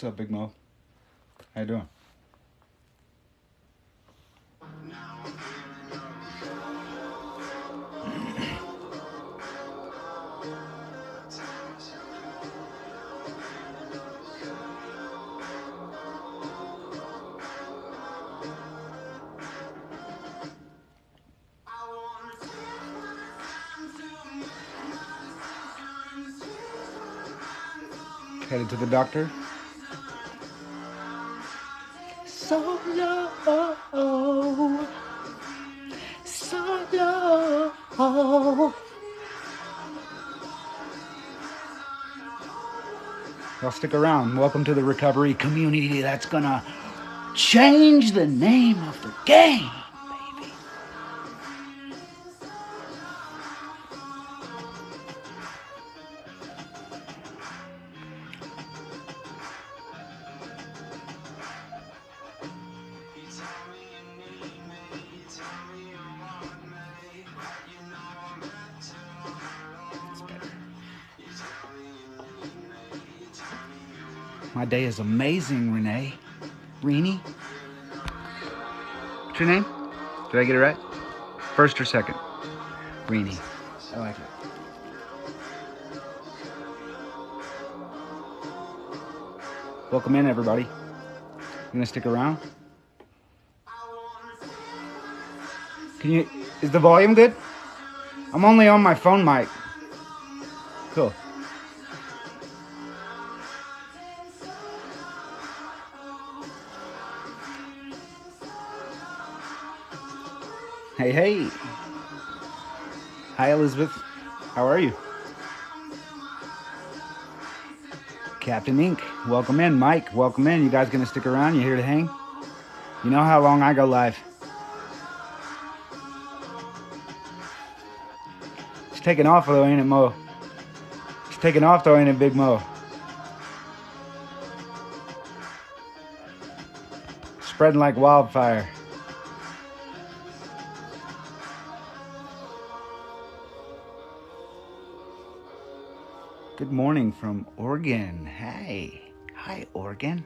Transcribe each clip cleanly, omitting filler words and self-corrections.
What's up, Big Mo? How you doing? Headed to the doctor? Solo. Y'all stick around. Welcome to the recovery community that's gonna change the name of the game, baby. My day is amazing, Renee. Renee? What's your name? Did I get it right? First or second? Renee. I like it. Welcome in, everybody. You gonna stick around? Is the volume good? I'm only on my phone mic. Cool. Hey. Hi, Elizabeth. How are you? Captain Ink, welcome in. Mike, welcome in. You guys gonna stick around? You here to hang? You know how long I go live. It's taking off though, ain't it, Mo? It's taking off though, ain't it, Big Mo? Spreading like wildfire. Good morning from Oregon. Hi, Oregon.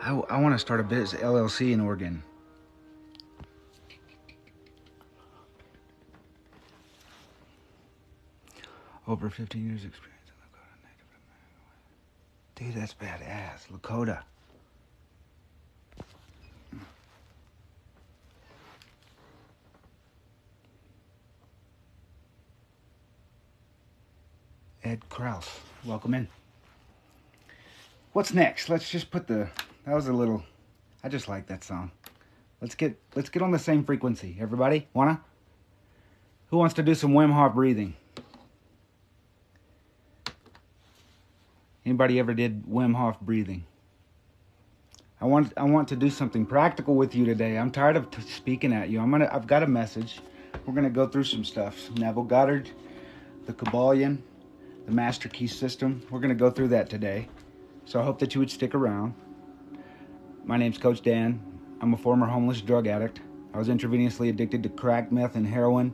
I want to start a biz LLC in Oregon. Over 15 years experience in Lakota. Dude, that's badass. Lakota. Ed Kraus, welcome in. What's next? Let's just put that was a little, I just like that song. Let's get on the same frequency. Everybody, who wants to do some Wim Hof breathing? Anybody ever did Wim Hof breathing? I want to do something practical with you today. I'm tired of speaking at you. I've got a message. We're gonna go through some stuff. Neville Goddard, the Kabbalion, the Master Key System. We're going to go through that today. So I hope that you would stick around. My name's Coach Dan. I'm a former homeless drug addict. I was intravenously addicted to crack, meth, and heroin.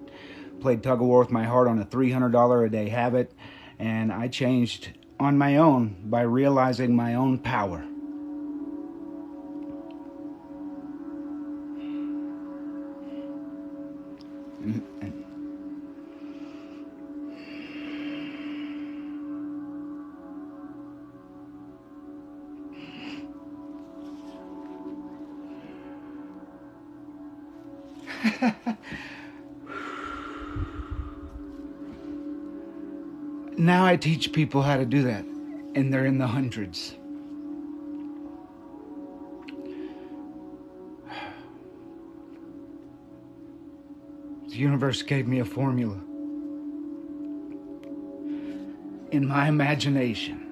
Played tug of war with my heart on a $300 a day habit. And I changed on my own by realizing my own power. Now I teach people how to do that, and they're in the hundreds. The universe gave me a formula. In my imagination.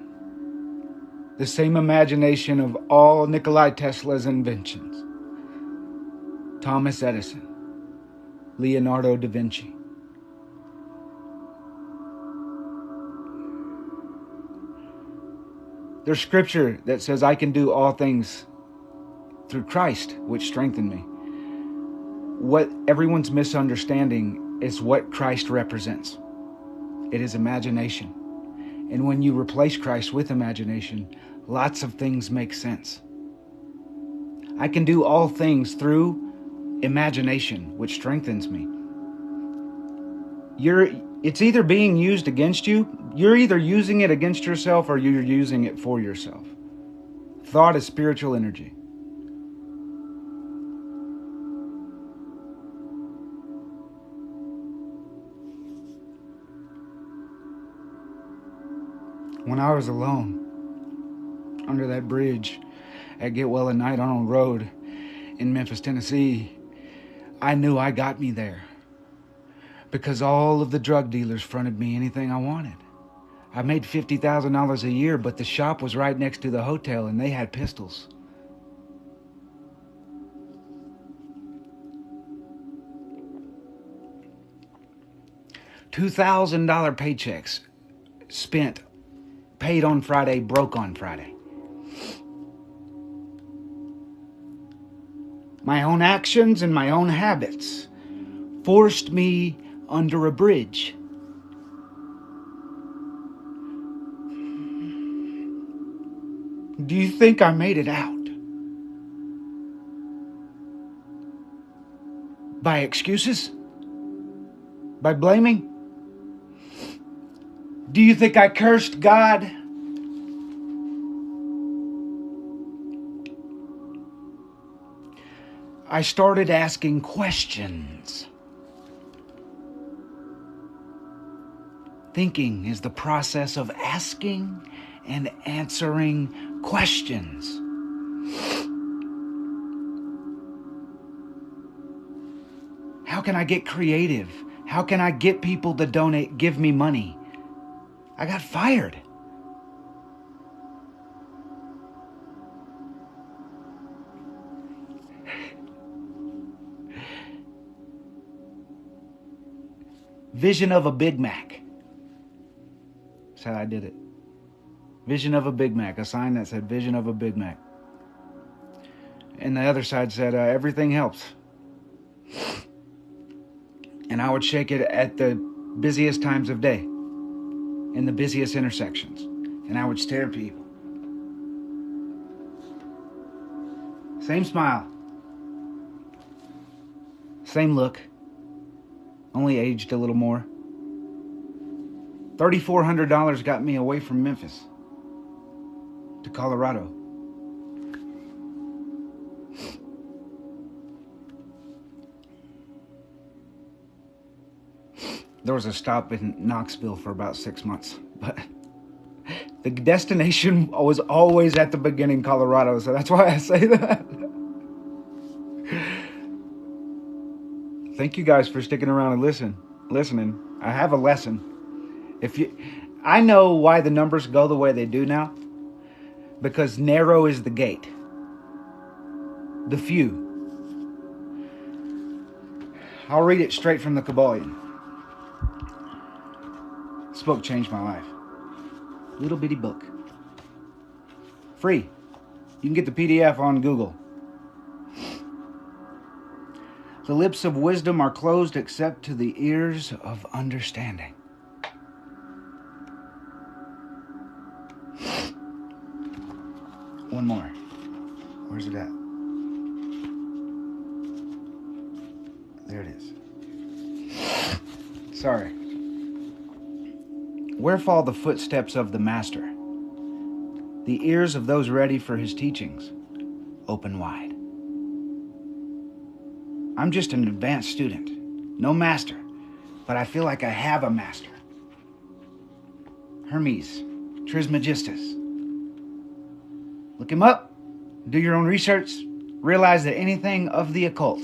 The same imagination of all Nikola Tesla's inventions. Thomas Edison. Leonardo da Vinci. There's scripture that says I can do all things through Christ, which strengthened me. What everyone's misunderstanding is what Christ represents. It is imagination. And when you replace Christ with imagination, lots of things make sense. I can do all things through imagination, which strengthens me. It's either being used against you. You're either using it against yourself or you're using it for yourself. Thought is spiritual energy. When I was alone under that bridge at Get Well at Night on a road in Memphis, Tennessee, I knew I got me there because all of the drug dealers fronted me anything I wanted. I made $50,000 a year, but the shop was right next to the hotel and they had pistols. $2,000 paychecks spent, paid on Friday, broke on Friday. My own actions and my own habits forced me under a bridge. Do you think I made it out? By excuses? By blaming? Do you think I cursed God? I started asking questions. Thinking is the process of asking and answering questions. How can I get creative? How can I get people to give me money? I got fired. Vision of a Big Mac. That's how I did it. Vision of a Big Mac. A sign that said Vision of a Big Mac. And the other side said, everything helps. And I would shake it at the busiest times of day, in the busiest intersections. And I would stare at people. Same smile. Same look. Only aged a little more. $3,400 got me away from Memphis to Colorado. There was a stop in Knoxville for about 6 months, but the destination was always at the beginning, Colorado, so that's why I say that. Thank you guys for sticking around and listening. I have a lesson. I know why the numbers go the way they do now, because narrow is the gate. The few. I'll read it straight from the Kabbalion. This book changed my life. Little bitty book. Free. You can get the PDF on Google. The lips of wisdom are closed except to the ears of understanding. One more. Where's it at? There it is. Sorry. Where fall the footsteps of the Master? The ears of those ready for his teachings open wide. I'm just an advanced student, no master, but I feel like I have a master. Hermes Trismegistus. Look him up, do your own research, realize that anything of the occult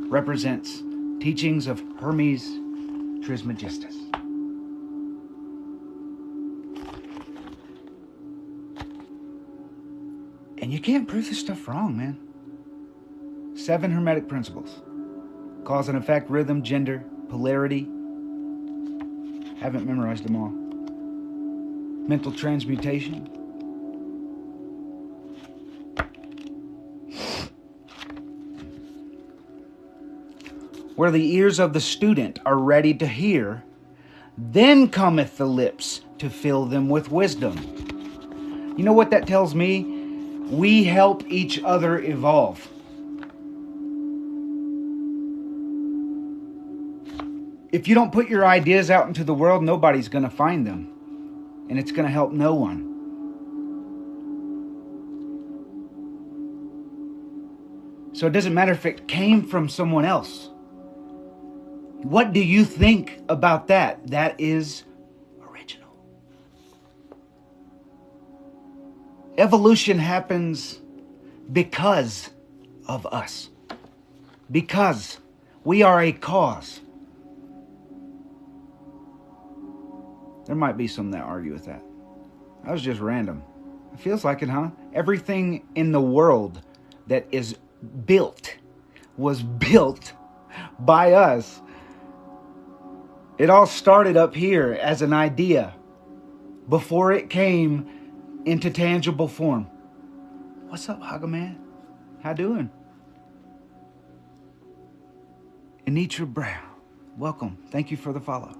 represents teachings of Hermes Trismegistus. And you can't prove this stuff wrong, man. 7 Hermetic principles. Cause and effect, rhythm, gender, polarity. Haven't memorized them all. Mental transmutation. Where the ears of the student are ready to hear, Then cometh the lips to fill them with wisdom. You know what that tells me? We help each other evolve. If you don't put your ideas out into the world, nobody's going to find them. And it's going to help no one. So it doesn't matter if it came from someone else. What do you think about that? That is original. Evolution happens because of us. Because we are a cause. There might be some that argue with that. That was just random. It feels like it, huh? Everything in the world that is built was built by us. It all started up here as an idea before it came into tangible form. What's up, Hagaman? How doing? Anitra Brown, welcome. Thank you for the follow.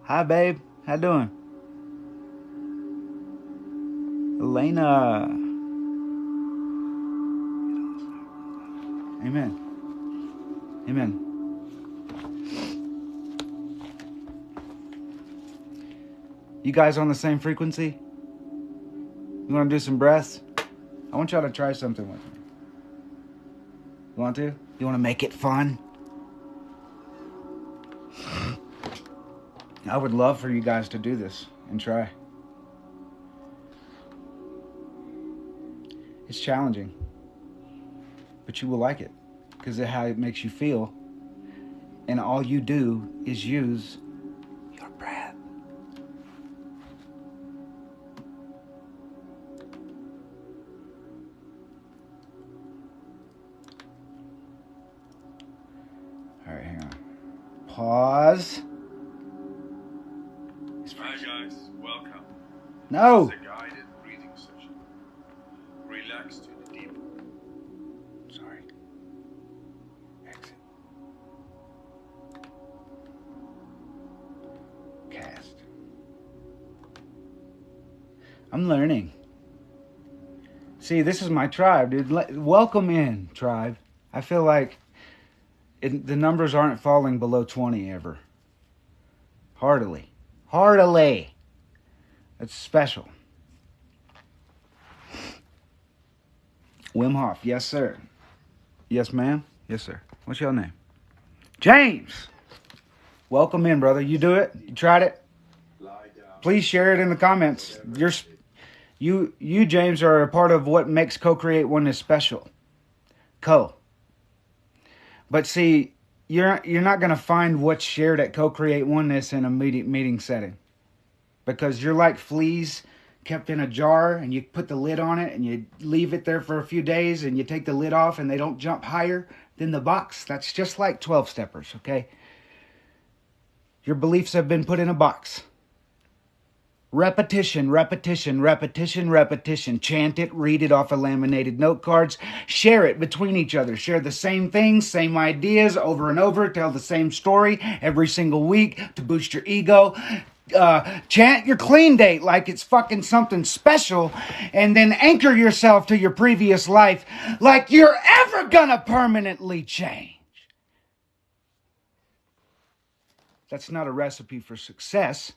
Hi, babe. How doing? Elena. Amen. Amen. You guys on the same frequency? You want to do some breaths? I want y'all to try something with me. You want to? You want to make it fun? I would love for you guys to do this and try. It's challenging, but you will like it because of how it makes you feel. And all you do is use your breath. All right, hang on. Pause. Hi guys, welcome. No. This is a guided breathing session. Relax to the deep. Sorry. Exit. Cast. I'm learning. See, this is my tribe, dude. Welcome in, tribe. I feel like the numbers aren't falling below 20 ever. Heartily. Heartily. It's special. Wim Hof. Yes, sir. Yes, ma'am. Yes, sir. What's your name? James. Welcome in, brother. You do it? You tried it? Please share it in the comments. You, James, are a part of what makes Co-Create Oneness special. But see, you're not going to find what's shared at Co-Create Oneness in a meeting setting. Because you're like fleas kept in a jar and you put the lid on it and you leave it there for a few days and you take the lid off and they don't jump higher than the box. That's just like 12-steppers, okay? Your beliefs have been put in a box. Repetition, repetition, repetition, repetition. Chant it, read it off of laminated note cards. Share it between each other. Share the same things, same ideas over and over. Tell the same story every single week to boost your ego. Chant your clean date like it's fucking something special. And then anchor yourself to your previous life like you're ever gonna permanently change. That's not a recipe for success.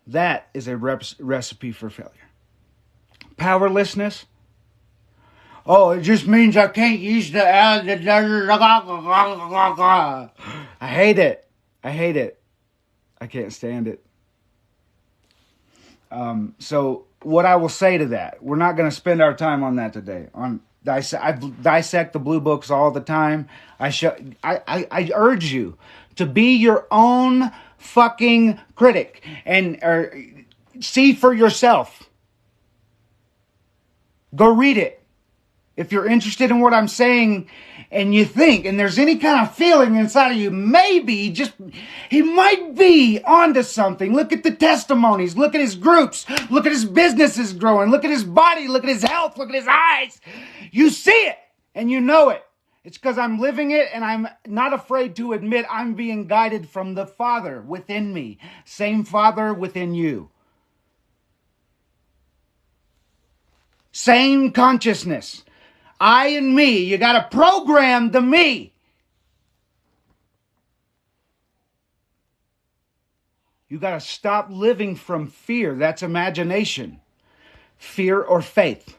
That is a recipe for failure. Powerlessness. Oh, it just means I can't use the... I hate it. I hate it. I can't stand it. So what I will say to that, we're not going to spend our time on that today. I dissect the blue books all the time. I urge you to be your own fucking critic and see for yourself. Go read it. If you're interested in what I'm saying and you think, and there's any kind of feeling inside of you, maybe he might be onto something. Look at the testimonies. Look at his groups. Look at his businesses growing. Look at his body. Look at his health. Look at his eyes. You see it and you know it. It's because I'm living it and I'm not afraid to admit I'm being guided from the Father within me. Same Father within you. Same consciousness. I and me. You got to program the me. You got to stop living from fear. That's imagination. Fear or faith.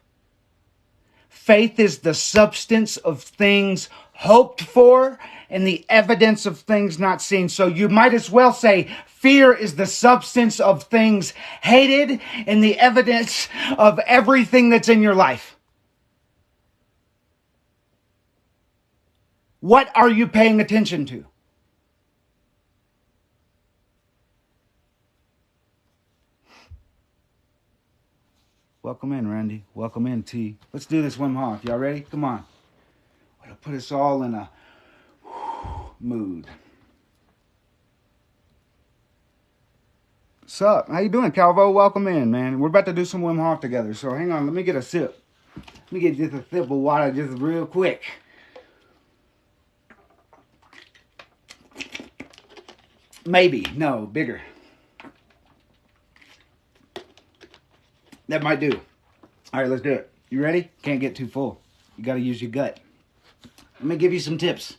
Faith is the substance of things hoped for and the evidence of things not seen. So you might as well say fear is the substance of things hated and the evidence of everything that's in your life. What are you paying attention to? Welcome in, Randy. Welcome in, T. Let's do this Wim Hof. Y'all ready? Come on. It'll put us all in a mood. What's up? How you doing, Calvo? Welcome in, man. We're about to do some Wim Hof together. So hang on. Let me get a sip. Let me get just a sip of water just real quick. Maybe. No, bigger. That might do. All right, let's do it. You ready? Can't get too full. You got to use your gut. Let me give you some tips.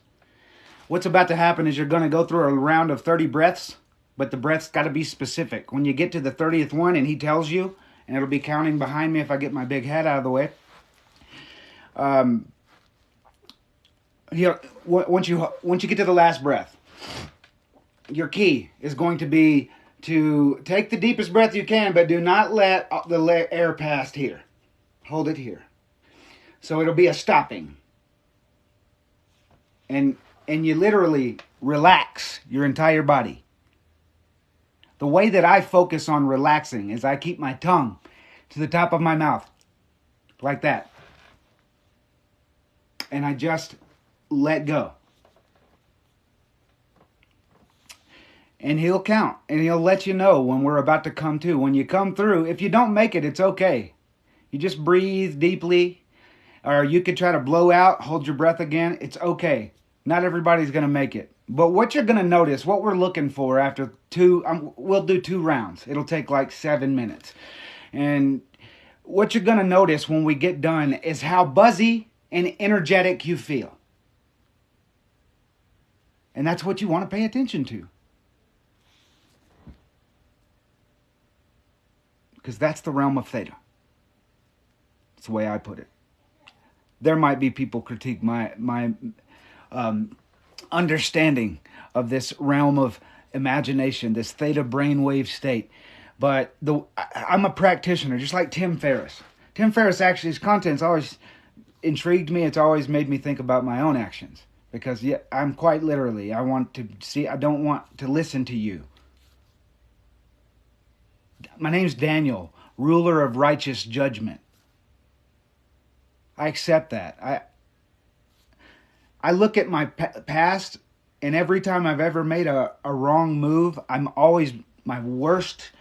What's about to happen is you're going to go through a round of 30 breaths, but the breath's got to be specific. When you get to the 30th one and he tells you, and it'll be counting behind me if I get my big head out of the way. Once you get to the last breath, your key is going to be to take the deepest breath you can, but do not let the air pass here. Hold it here. So it'll be a stopping. And you literally relax your entire body. The way that I focus on relaxing is I keep my tongue to the top of my mouth, like that. And I just let go. And he'll count, and he'll let you know when we're about to come to. When you come through, if you don't make it, it's okay. You just breathe deeply, or you could try to blow out, hold your breath again. It's okay. Not everybody's going to make it. But what you're going to notice, what we're looking for after we'll do 2 rounds. It'll take like 7 minutes. And what you're going to notice when we get done is how buzzy and energetic you feel. And that's what you want to pay attention to. Because that's the realm of theta. That's the way I put it. There might be people critique my understanding of this realm of imagination, this theta brainwave state. But I'm a practitioner, just like Tim Ferriss. Tim Ferriss, actually, his content's always intrigued me. It's always made me think about my own actions. Because I'm quite literally, I don't want to listen to you. My name's Daniel, ruler of righteous judgment. I accept that. I look at my past, and every time I've ever made a wrong move, I'm always my worst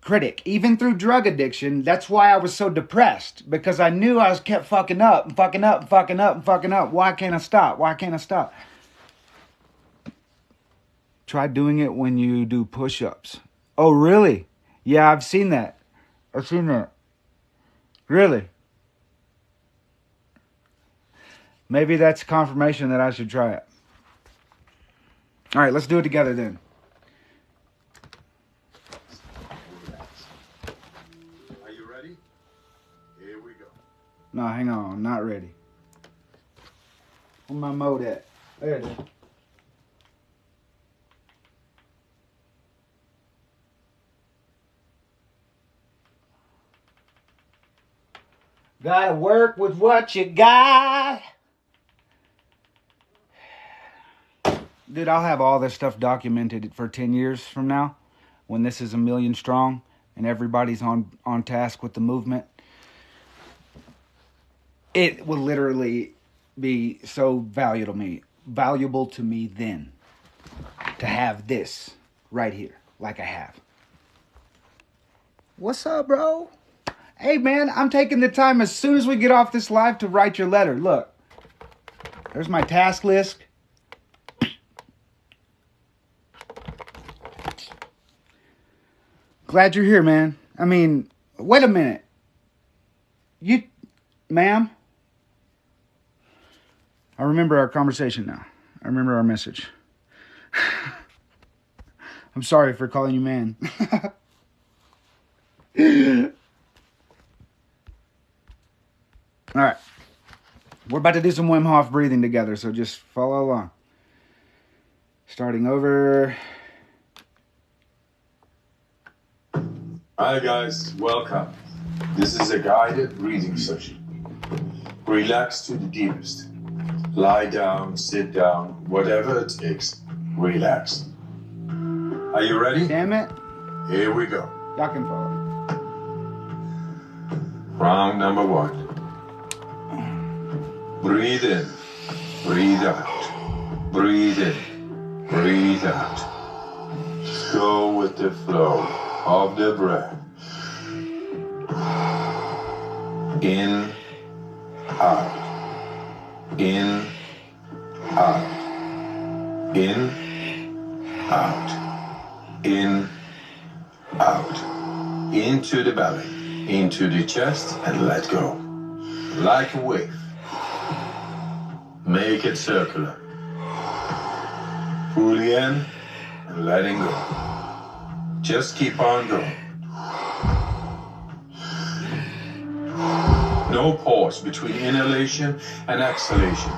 critic. Even through drug addiction, that's why I was so depressed. Because I knew I kept fucking up and fucking up and fucking up and fucking up. Why can't I stop? Why can't I stop? Try doing it when you do push-ups. Oh, really? Yeah, I've seen that. Really? Maybe that's confirmation that I should try it. All right, let's do it together then. Are you ready? Here we go. No, hang on. I'm not ready. Where's my mode at? There it is. Gotta work with what you got. Dude, I'll have all this stuff documented for 10 years from now when this is 1 million strong and everybody's on task with the movement. It will literally be so valuable to me then to have this right here like I have. What's up, bro? Hey, man, I'm taking the time as soon as we get off this live to write your letter. Look, There's my task list. Glad you're here, man. I mean, wait a minute. You, ma'am? I remember our conversation now. I remember our message. I'm sorry for calling you man. All right. We're about to do some Wim Hof breathing together, so just follow along. Starting over. Hi guys, welcome. This is a guided breathing session. Relax to the deepest. Lie down, sit down, whatever it takes. Relax. Are you ready? Damn it. Here we go. Y'all can follow. Round number 1. Breathe in, breathe out. Breathe in, breathe out. Just go with the flow of the breath. In, out. In, out. In, out. In, out. Into the belly, into the chest, and let go. Like a wave. Make it circular. Fully in and letting go. Just keep on going. No pause between inhalation and exhalation.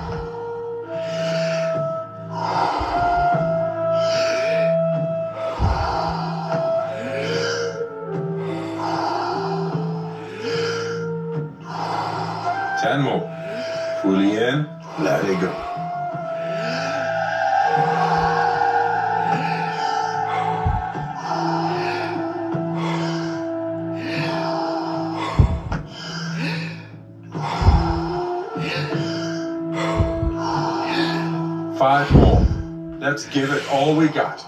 Ten more. Fully in, let it go. Five more. Let's give it all we got.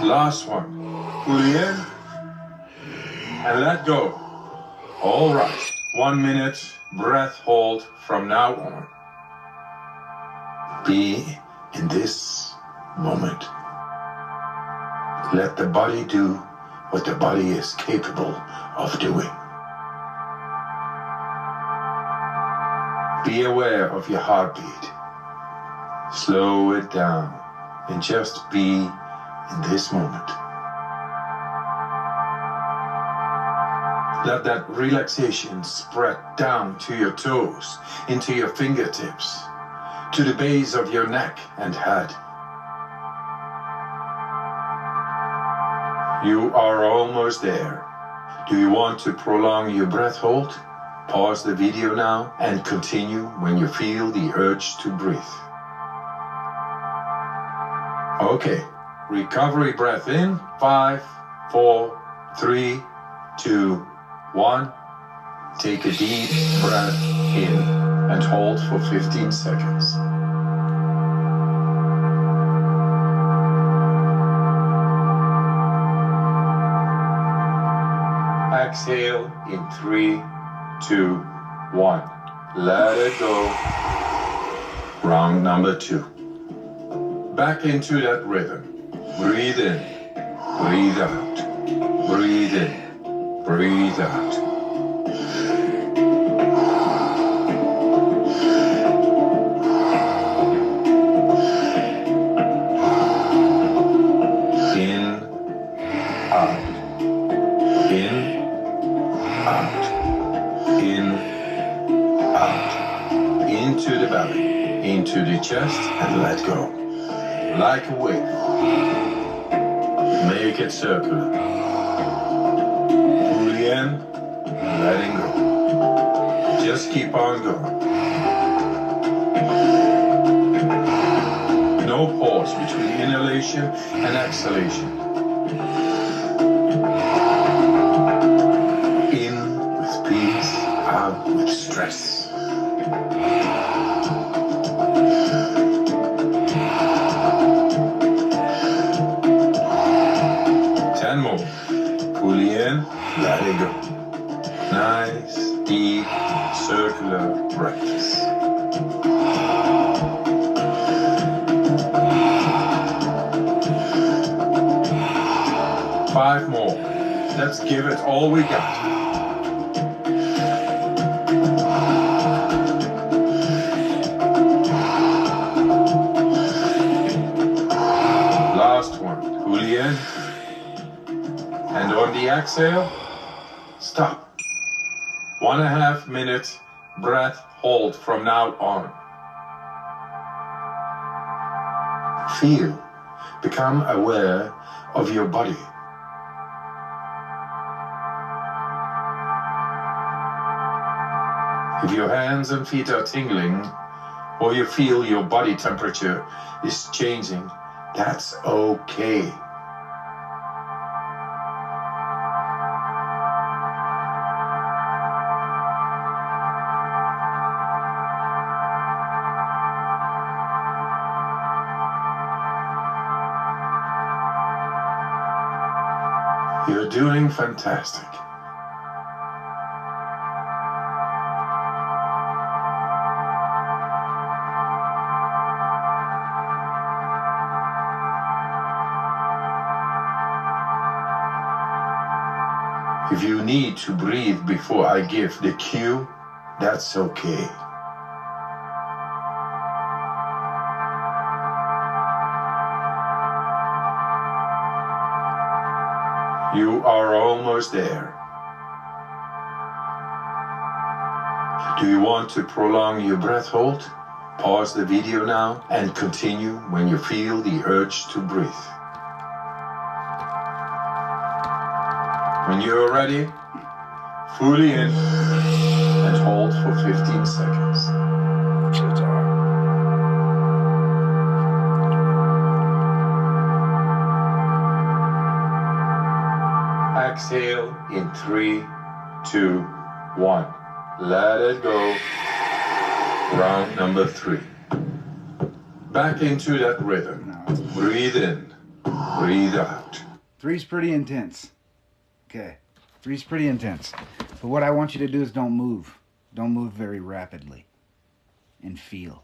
Last one. Fully in and let go. All right. 1 minute breath hold from now on. Be in this moment. Let the body do what the body is capable of doing. Be aware of your heartbeat. Slow it down and just be in this moment. Let that relaxation spread down to your toes, into your fingertips, to the base of your neck and head. You are almost there. Do you want to prolong your breath hold? Pause the video now and continue when you feel the urge to breathe. Okay, recovery breath in. 5, 4, 3, 2, 1. Take a deep breath in and hold for 15 seconds. Exhale in 3, 2, 1. Let it go. Round number 2. Back into that rhythm. Breathe in, breathe out. Breathe in, breathe out. In, out. In, out. In, out. Into the belly, into the chest, and let go. Like a wave. Make it circular. Fully in, letting go. Just keep on going. No pause between inhalation and exhalation. In with peace, out with stress. More. Let's give it all we got. Last one, Julian. And on the exhale, stop. 1.5 minute breath hold from now on. Feel, become aware of your body. If your hands and feet are tingling, or you feel your body temperature is changing, that's okay. You're doing fantastic. If you need to breathe before I give the cue, that's okay. You are almost there. Do you want to prolong your breath hold? Pause the video now and continue when you feel the urge to breathe. When you're ready, fully in and hold for 15 seconds. Exhale in 3, 2, 1. Let it go. Round number 3. Back into that rhythm. Breathe in, breathe out. 3's pretty intense. Okay, 3's pretty intense. But what I want you to do is don't move. Don't move very rapidly. And feel.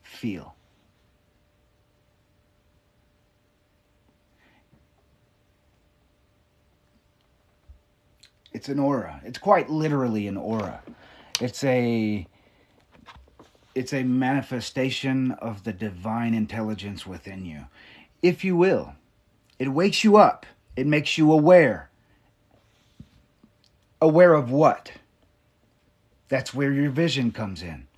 Feel. It's an aura. It's quite literally an aura. It's a manifestation of the divine intelligence within you, if you will. It wakes you up. It makes you aware. Aware of what? That's where your vision comes in.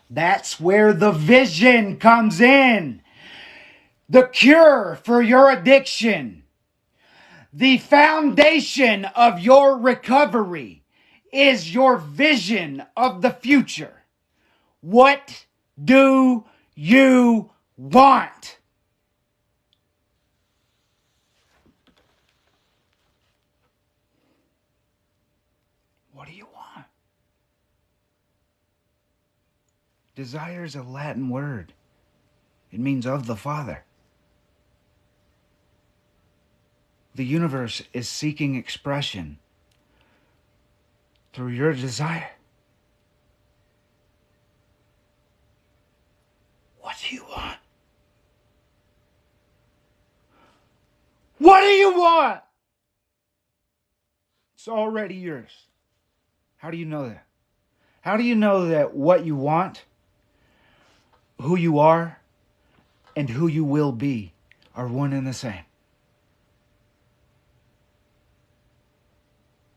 That's where the vision comes in. The cure for your addiction. The foundation of your recovery is your vision of the future. What do you want? What do you want? Desire is a Latin word. It means of the Father. The universe is seeking expression through your desire. What do you want? What do you want? It's already yours. How do you know that? How do you know that what you want, who you are, and who you will be are one and the same?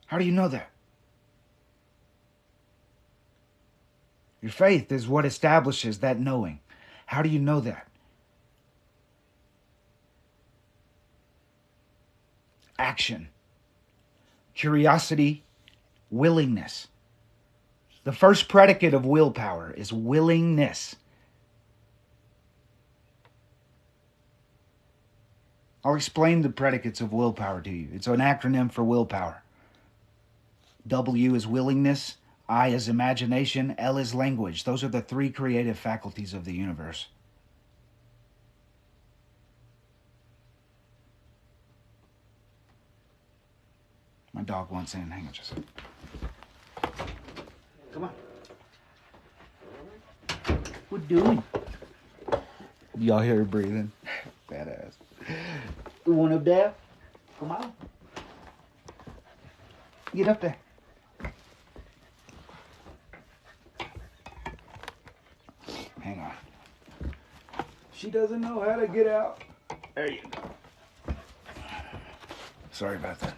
How do you know that? Your faith is what establishes that knowing. How do you know that? Action, curiosity, willingness. The first predicate of willpower is willingness. I'll explain the predicates of willpower to you. It's an acronym for willpower. W is willingness, I is imagination, L is language. Those are the 3 creative faculties of the universe. My dog wants in. Hang on just a second. Come on. What doing? Y'all hear her breathing? Badass. You want up there? Come on. Get up there. Hang on. She doesn't know how to get out. There you go. Sorry about that.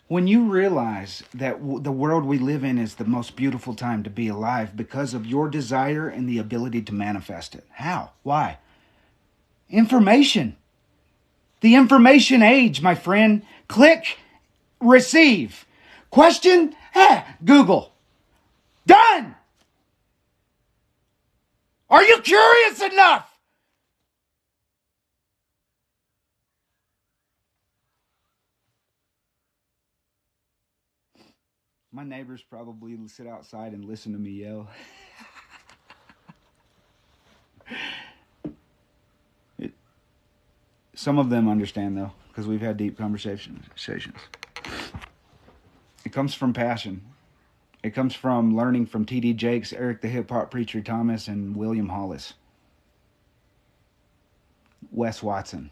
When you realize that the world we live in is the most beautiful time to be alive because of your desire and the ability to manifest it. How? Why? Information. The information age, my friend. Click, receive. Question? Google. Done! Are you curious enough? My neighbors probably sit outside and listen to me yell. Some of them understand, though, because we've had deep conversations. It comes from passion. It comes from learning from T.D. Jakes, Eric the Hip Hop Preacher Thomas, and William Hollis. Wes Watson.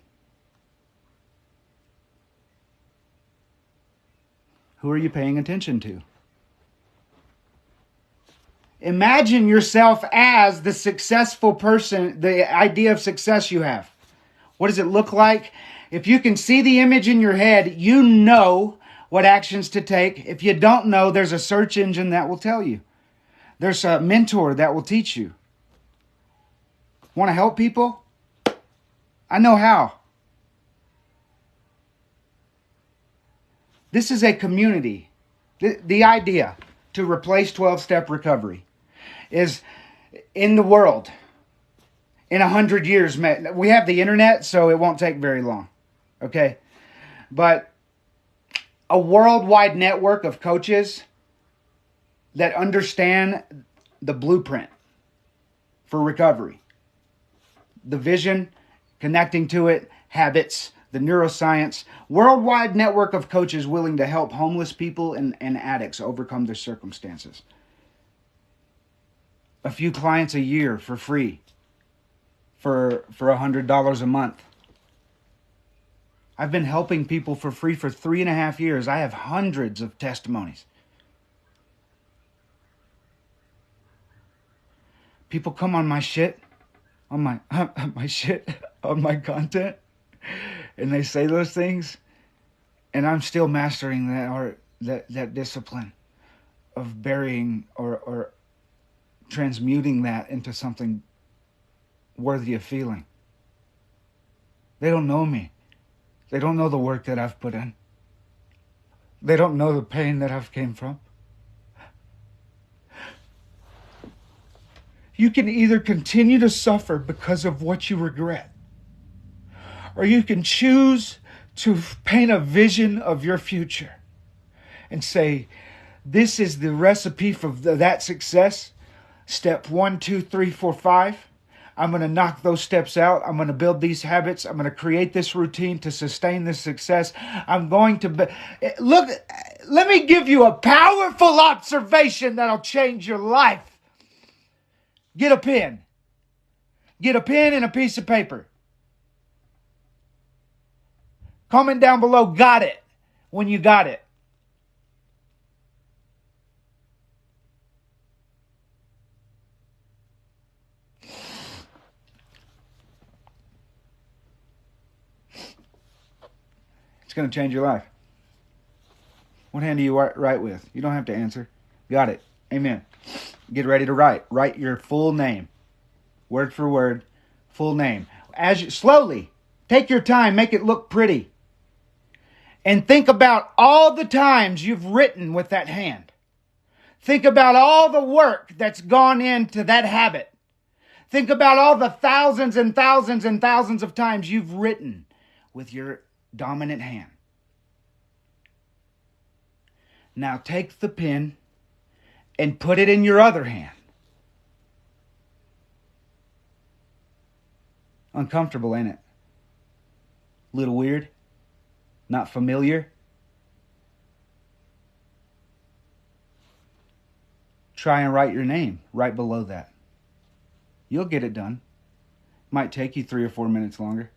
Who are you paying attention to? Imagine yourself as the successful person, the idea of success you have. What does it look like? If you can see the image in your head, you know what actions to take. If you don't know, there's a search engine that will tell you. There's a mentor that will teach you. Want to help people? I know how. This is a community. The idea to replace 12-step recovery is in the world. In 100 years, we have the internet, so it won't take very long. Okay? But a worldwide network of coaches that understand the blueprint for recovery. The vision, connecting to it, habits, the neuroscience. Worldwide network of coaches willing to help homeless people and addicts overcome their circumstances. A few clients a year for free. For $100 a month. I've been helping people for free for 3.5 years. I have hundreds of testimonies. People come on my shit, on my content, and they say those things, and I'm still mastering that art, that discipline of burying or transmuting that into something worthy of feeling. They don't know me. They don't know the work that I've put in. They don't know the pain that I've came from. You can either continue to suffer because of what you regret, or you can choose to paint a vision of your future and say, this is the recipe for that success. Step 1, 2, 3, 4, 5. I'm going to knock those steps out. I'm going to build these habits. I'm going to create this routine to sustain this success. I'm going to... Look, let me give you a powerful observation that'll change your life. Get a pen. Get a pen and a piece of paper. Comment down below, got it, when you got it. It's going to change your life. What hand do you write with? You don't have to answer. Got it. Amen. Get ready to write. Write your full name. Word for word. Full name. Slowly. Take your time. Make it look pretty. And think about all the times you've written with that hand. Think about all the work that's gone into that habit. Think about all the thousands and thousands and thousands of times you've written with your dominant hand. Now take the pen and put it in your other hand. Uncomfortable, ain't it? Little weird? Not familiar? Try and write your name right below that. You'll get it done. Might take you 3 or 4 minutes longer.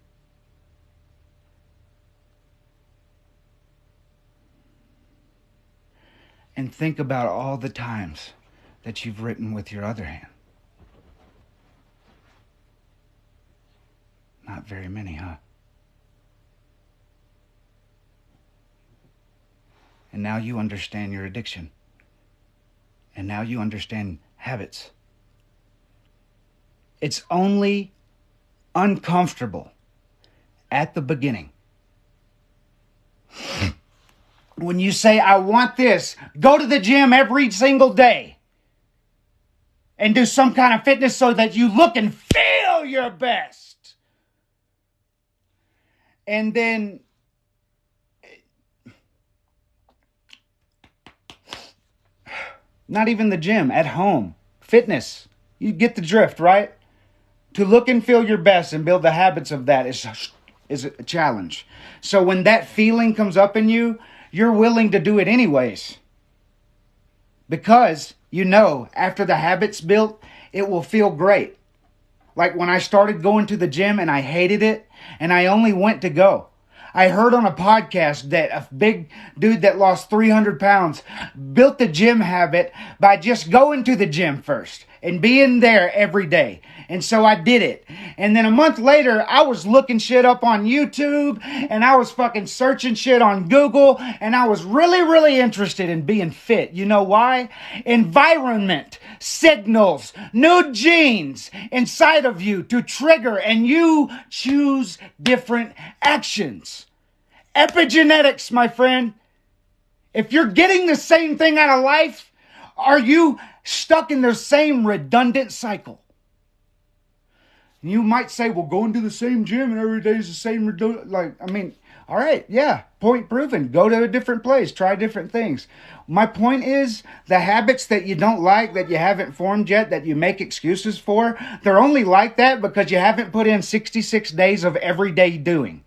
and think about all the times that you've written with your other hand. Not very many, huh? And now you understand your addiction. And now you understand habits. It's only uncomfortable at the beginning. When you say, I want this, go to the gym every single day and do some kind of fitness so that you look and feel your best. And then not even the gym, at home, fitness. You get the drift, right? To look and feel your best and build the habits of that is a challenge. So when that feeling comes up in you, you're willing to do it anyways. Because you know after the habit's built, it will feel great. Like when I started going to the gym and I hated it and I only went to go. I heard on a podcast that a big dude that lost 300 pounds built the gym habit by just going to the gym first and being there every day. And so I did it. And then a month later, I was looking shit up on YouTube and I was fucking searching shit on Google and I was really, really interested in being fit. You know why? Environment signals new genes inside of you to trigger and you choose different actions. Epigenetics, my friend. If you're getting the same thing out of life, are you stuck in the same redundant cycle? You might say, well, going to the same gym and every day is the same redundant. All right, yeah, point proven. Go to a different place, try different things. My point is, the habits that you don't like, that you haven't formed yet, that you make excuses for, they're only like that because you haven't put in 66 days of everyday doing.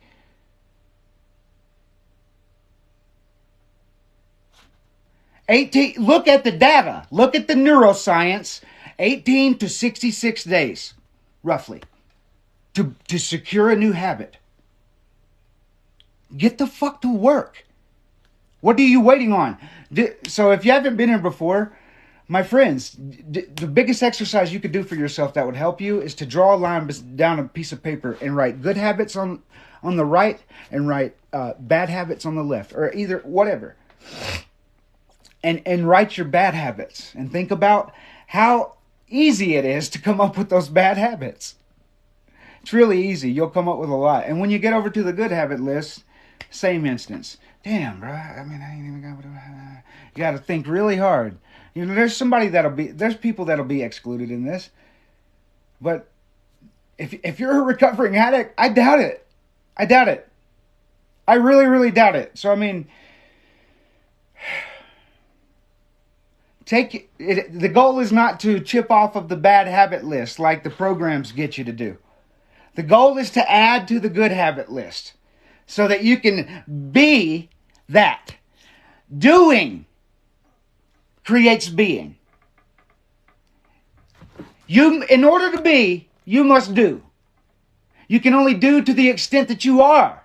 Look at the data. Look at the neuroscience. 18 to 66 days, roughly, to secure a new habit. Get the fuck to work. What are you waiting on? So if you haven't been here before, my friends, the biggest exercise you could do for yourself that would help you is to draw a line down a piece of paper and write good habits on the right and write bad habits on the left, or either whatever. And write your bad habits and think about how easy it is to come up with those bad habits. It's really easy. You'll come up with a lot. And when you get over to the good habit list, same instance. Damn, bro. I ain't even got. You got to think really hard. You know, there's people that'll be excluded in this. But if you're a recovering addict, I doubt it. I really, really doubt it. So the goal is not to chip off of the bad habit list like the programs get you to do. The goal is to add to the good habit list so that you can be that. Doing creates being. In order to be, you must do. You can only do to the extent that you are.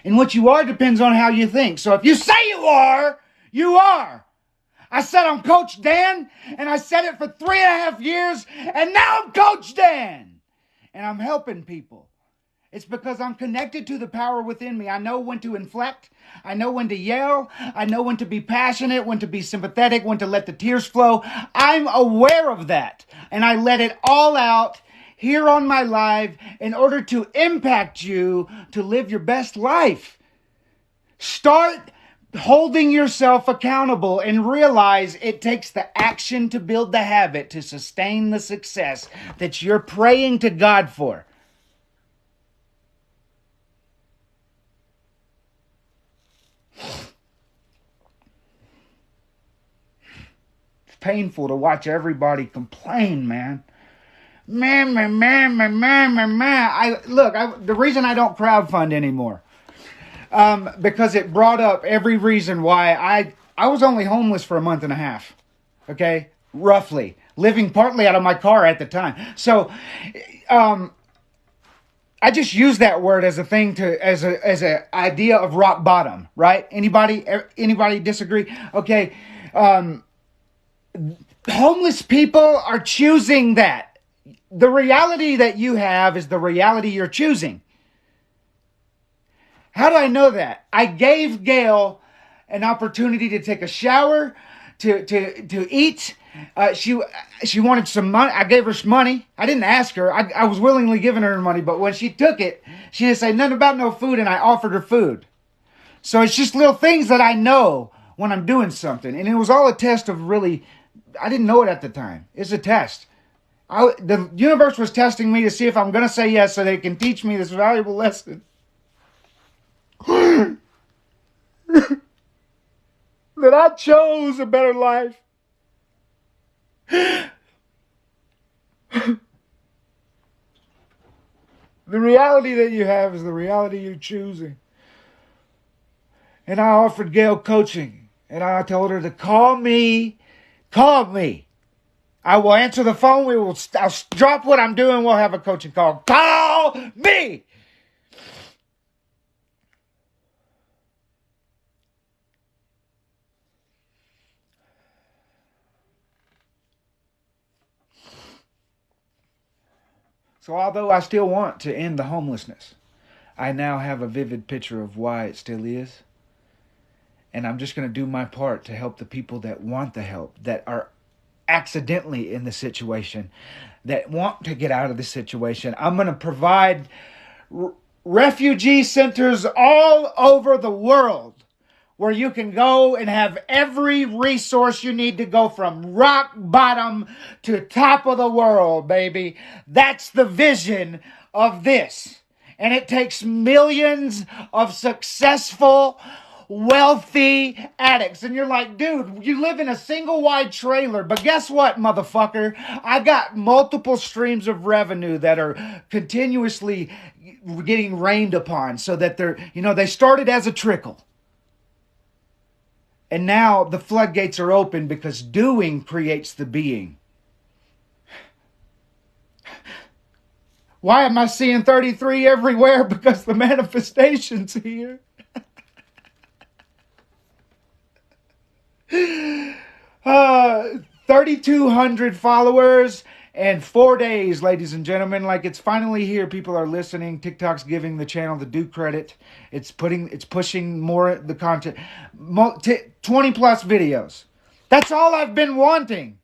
And what you are depends on how you think. So if you say you are, you are. I said I'm Coach Dan, and I said it for 3.5 years, and now I'm Coach Dan. And I'm helping people. It's because I'm connected to the power within me. I know when to inflect. I know when to yell. I know when to be passionate, when to be sympathetic, when to let the tears flow. I'm aware of that. And I let it all out here on my live in order to impact you to live your best life. Start holding yourself accountable and realize it takes the action to build the habit to sustain the success that you're praying to God for. It's painful to watch everybody complain, man. The reason I don't crowdfund anymore, because it brought up every reason why I was only homeless for a month and a half. Okay, roughly, living partly out of my car at the time. So, I just use that word as a thing as a idea of rock bottom, right? Anybody disagree? Okay, Homeless people are choosing that. The reality that you have is the reality you're choosing. How do I know that? I gave Gail an opportunity to take a shower, to eat. She wanted some money. I gave her some money. I didn't ask her. I was willingly giving her money, but when she took it, she didn't say nothing about no food, and I offered her food. So it's just little things that I know when I'm doing something. And it was all a test of really, I didn't know it at the time. It's a test. The universe was testing me to see if I'm going to say yes so they can teach me this valuable lesson. That I chose a better life. The reality that you have is the reality you're choosing. And I offered Gail coaching. And I told her to call me. Call me. I will answer the phone. I'll drop what I'm doing. We'll have a coaching call. Call me. So although I still want to end the homelessness, I now have a vivid picture of why it still is. And I'm just going to do my part to help the people that want the help, that are accidentally in the situation, that want to get out of the situation. I'm going to provide refugee centers all over the world where you can go and have every resource you need to go from rock bottom to top of the world, baby. That's the vision of this. And it takes millions of successful, wealthy addicts. And you're like, dude, you live in a single wide trailer. But guess what, motherfucker? I got multiple streams of revenue that are continuously getting rained upon so that they started as a trickle. And now the floodgates are open because doing creates the being. Why am I seeing 33 everywhere? Because the manifestation's here. 3,200 followers and 4 days, ladies and gentlemen. Like, it's finally here. People are listening. TikTok's giving the channel the due credit. It's pushing more the content. 20 plus videos. That's all I've been wanting.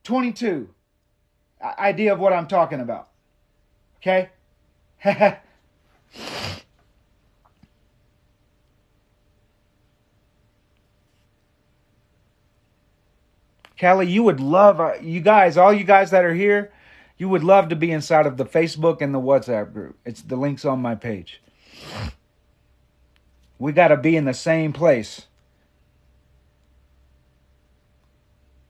22. Idea of what I'm talking about. Okay? Callie, you would love, all you guys that are here, you would love to be inside of the Facebook and the WhatsApp group. The link's on my page. We got to be in the same place.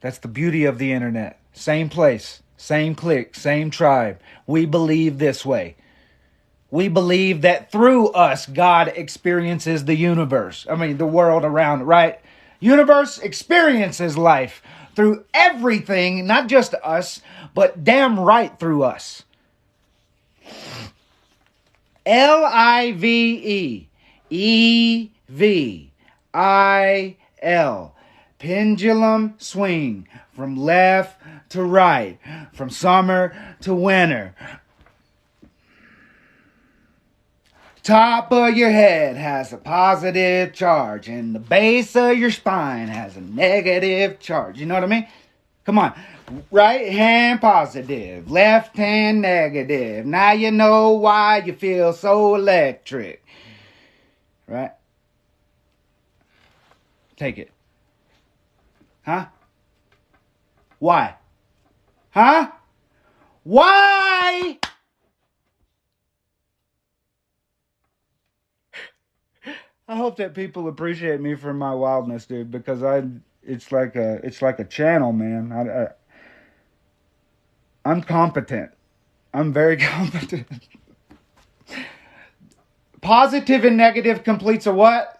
That's the beauty of the internet. Same place, same clique, same tribe. We believe this way. We believe that through us, God experiences the universe. The world around, right? Universe experiences life through everything, not just us, but damn right through us. LIVEVIL. Pendulum swing from left to right, from summer to winter. Top of your head has a positive charge, and the base of your spine has a negative charge. You know what I mean? Come on. Right hand positive, left hand negative. Now you know why you feel so electric. Right? Take it. Huh? Why? Huh? Why? I hope that people appreciate me for my wildness, dude, because it's like a channel, man. I'm competent. I'm very competent. Positive and negative completes a what?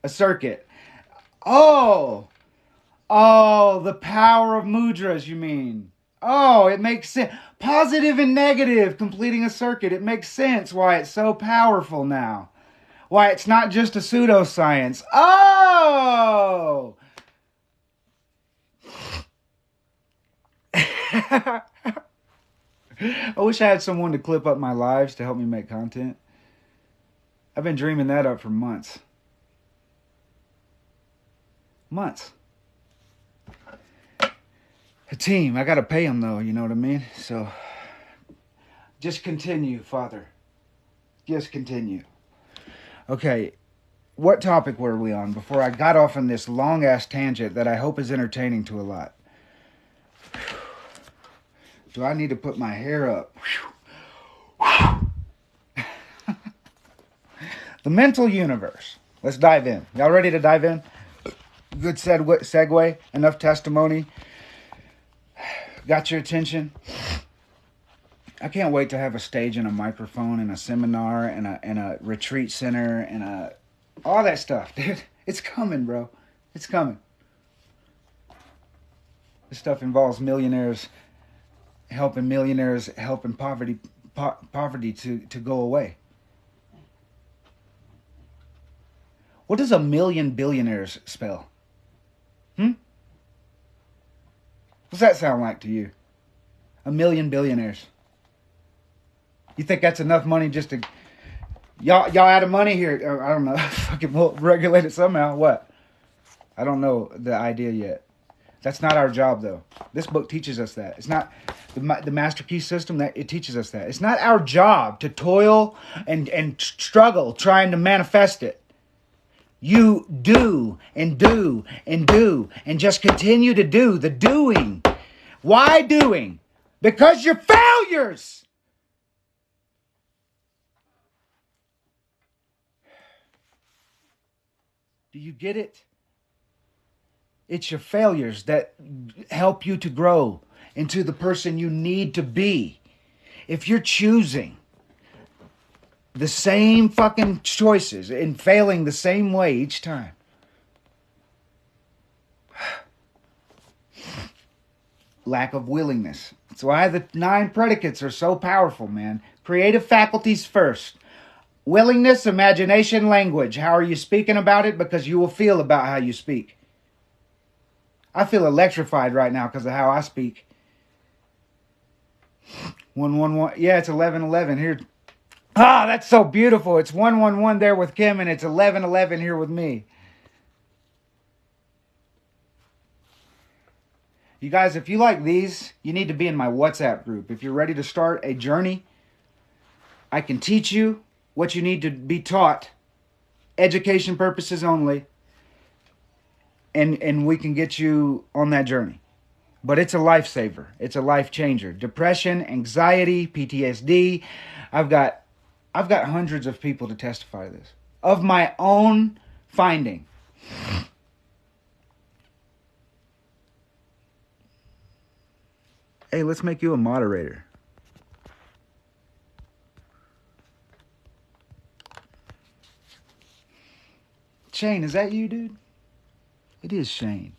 A circuit. Oh, the power of mudras, you mean? Oh, it makes sense. Positive and negative completing a circuit. It makes sense why it's so powerful now. Why, it's not just a pseudoscience. Oh! I wish I had someone to clip up my lives to help me make content. I've been dreaming that up for months. Months. A team. I got to pay them, though. You know what I mean? So, just continue, Father. Just continue. Okay. What topic were we on before I got off on this long-ass tangent that I hope is entertaining to a lot? Do I need to put my hair up? The mental universe. Let's dive in. Y'all ready to dive in? Good segue. Enough testimony. Got your attention? I can't wait to have a stage and a microphone and a seminar and a retreat center and all that stuff, dude. It's coming, bro. It's coming. This stuff involves millionaires helping poverty to go away. What does a million billionaires spell? What's that sound like to you? A million billionaires. You think that's enough money just to... Y'all out of money here? I don't know. Fucking we'll regulate it somehow. What? I don't know the idea yet. That's not our job, though. This book teaches us that. It's not the Master Key system. That it teaches us that. It's not our job to toil and struggle trying to manifest it. You do and do and do and just continue to do the doing. Why doing? Because you're failures. Do you get it? It's your failures that help you to grow into the person you need to be. If you're choosing the same fucking choices and failing the same way each time. Lack of willingness. That's why the 9 predicates are so powerful, man. Creative faculties first. Willingness, imagination, language. How are you speaking about it? Because you will feel about how you speak. I feel electrified right now because of how I speak. 111. Yeah, it's 11:11 here. Ah, that's so beautiful. It's 111 there with Kim, and it's 11:11 here with me. You guys, if you like these, you need to be in my WhatsApp group. If you're ready to start a journey, I can teach you what you need to be taught. Education purposes only. And we can get you on that journey. But it's a lifesaver. It's a life changer. Depression, anxiety, PTSD. I've got hundreds of people to testify to this. Of my own finding. Hey, let's make you a moderator. Shane, is that you, dude? It is Shane.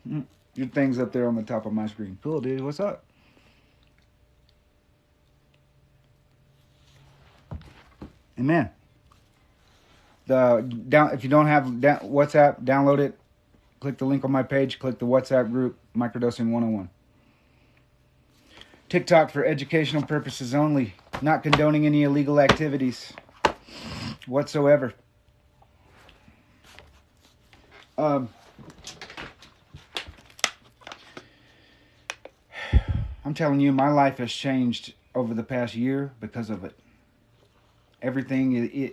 Your thing's up there on the top of my screen. Cool, dude. What's up? Amen. If you don't have WhatsApp, download it. Click the link on my page. Click the WhatsApp group, Microdosing 101. TikTok for educational purposes only. Not condoning any illegal activities whatsoever. I'm telling you, my life has changed over the past year because of it. Everything,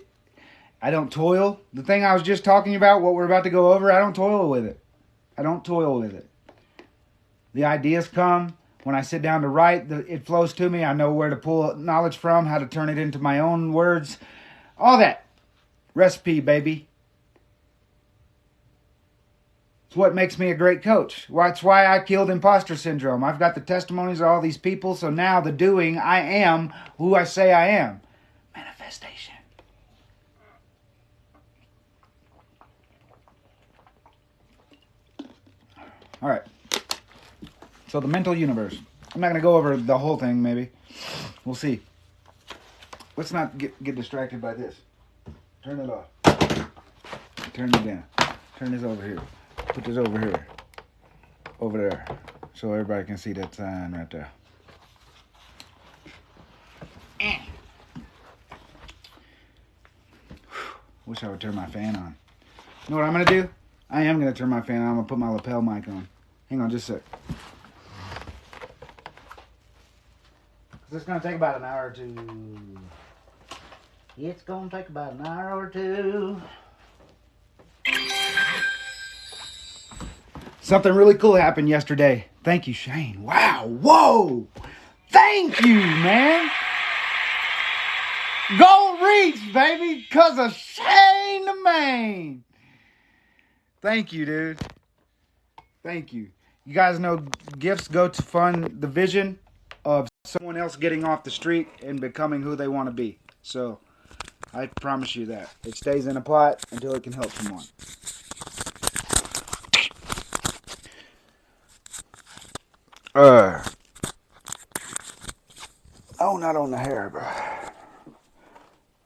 I don't toil. The thing I was just talking about, what we're about to go over, I don't toil with it. I don't toil with it. The ideas come. When I sit down to write, it flows to me. I know where to pull knowledge from, how to turn it into my own words. All that. Recipe, baby. It's what makes me a great coach. That's why I killed imposter syndrome. I've got the testimonies of all these people, so now the doing, I am who I say I am. Manifestation. All right. So the mental universe. I'm not going to go over the whole thing, maybe. We'll see. Let's not get distracted by this. Turn it off. Turn it down. Turn this over here. Put this over here. Over there. So everybody can see that sign right there. Wish I would turn my fan on. You know what I'm going to do? I am going to turn my fan on. I'm going to put my lapel mic on. Hang on just a sec. This is going to take about an hour or two. It's going to take about an hour or two. Something really cool happened yesterday. Thank you, Shane. Wow. Whoa. Thank you, man. Go Reach, baby, because of Shane the Man. Thank you, dude. Thank you. You guys know gifts go to fund the vision of someone else getting off the street and becoming who they want to be. So, I promise you that. It stays in a pot until it can help someone. Oh, not on the hair, bro.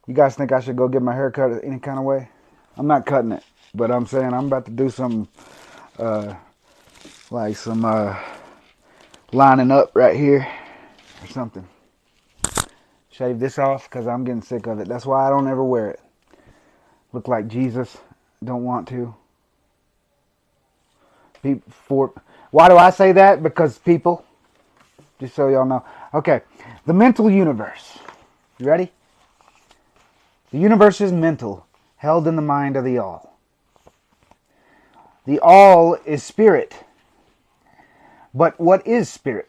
You guys think I should go get my hair cut any kind of way? I'm not cutting it, but I'm saying I'm about to do something like some lining up right here or something. Shave this off because I'm getting sick of it. That's why I don't ever wear it. Look like Jesus. Don't want to. Why do I say that? Because people, just so y'all know. Okay, the mental universe. You ready? The universe is mental, held in the mind of the all. The all is spirit. But what is spirit?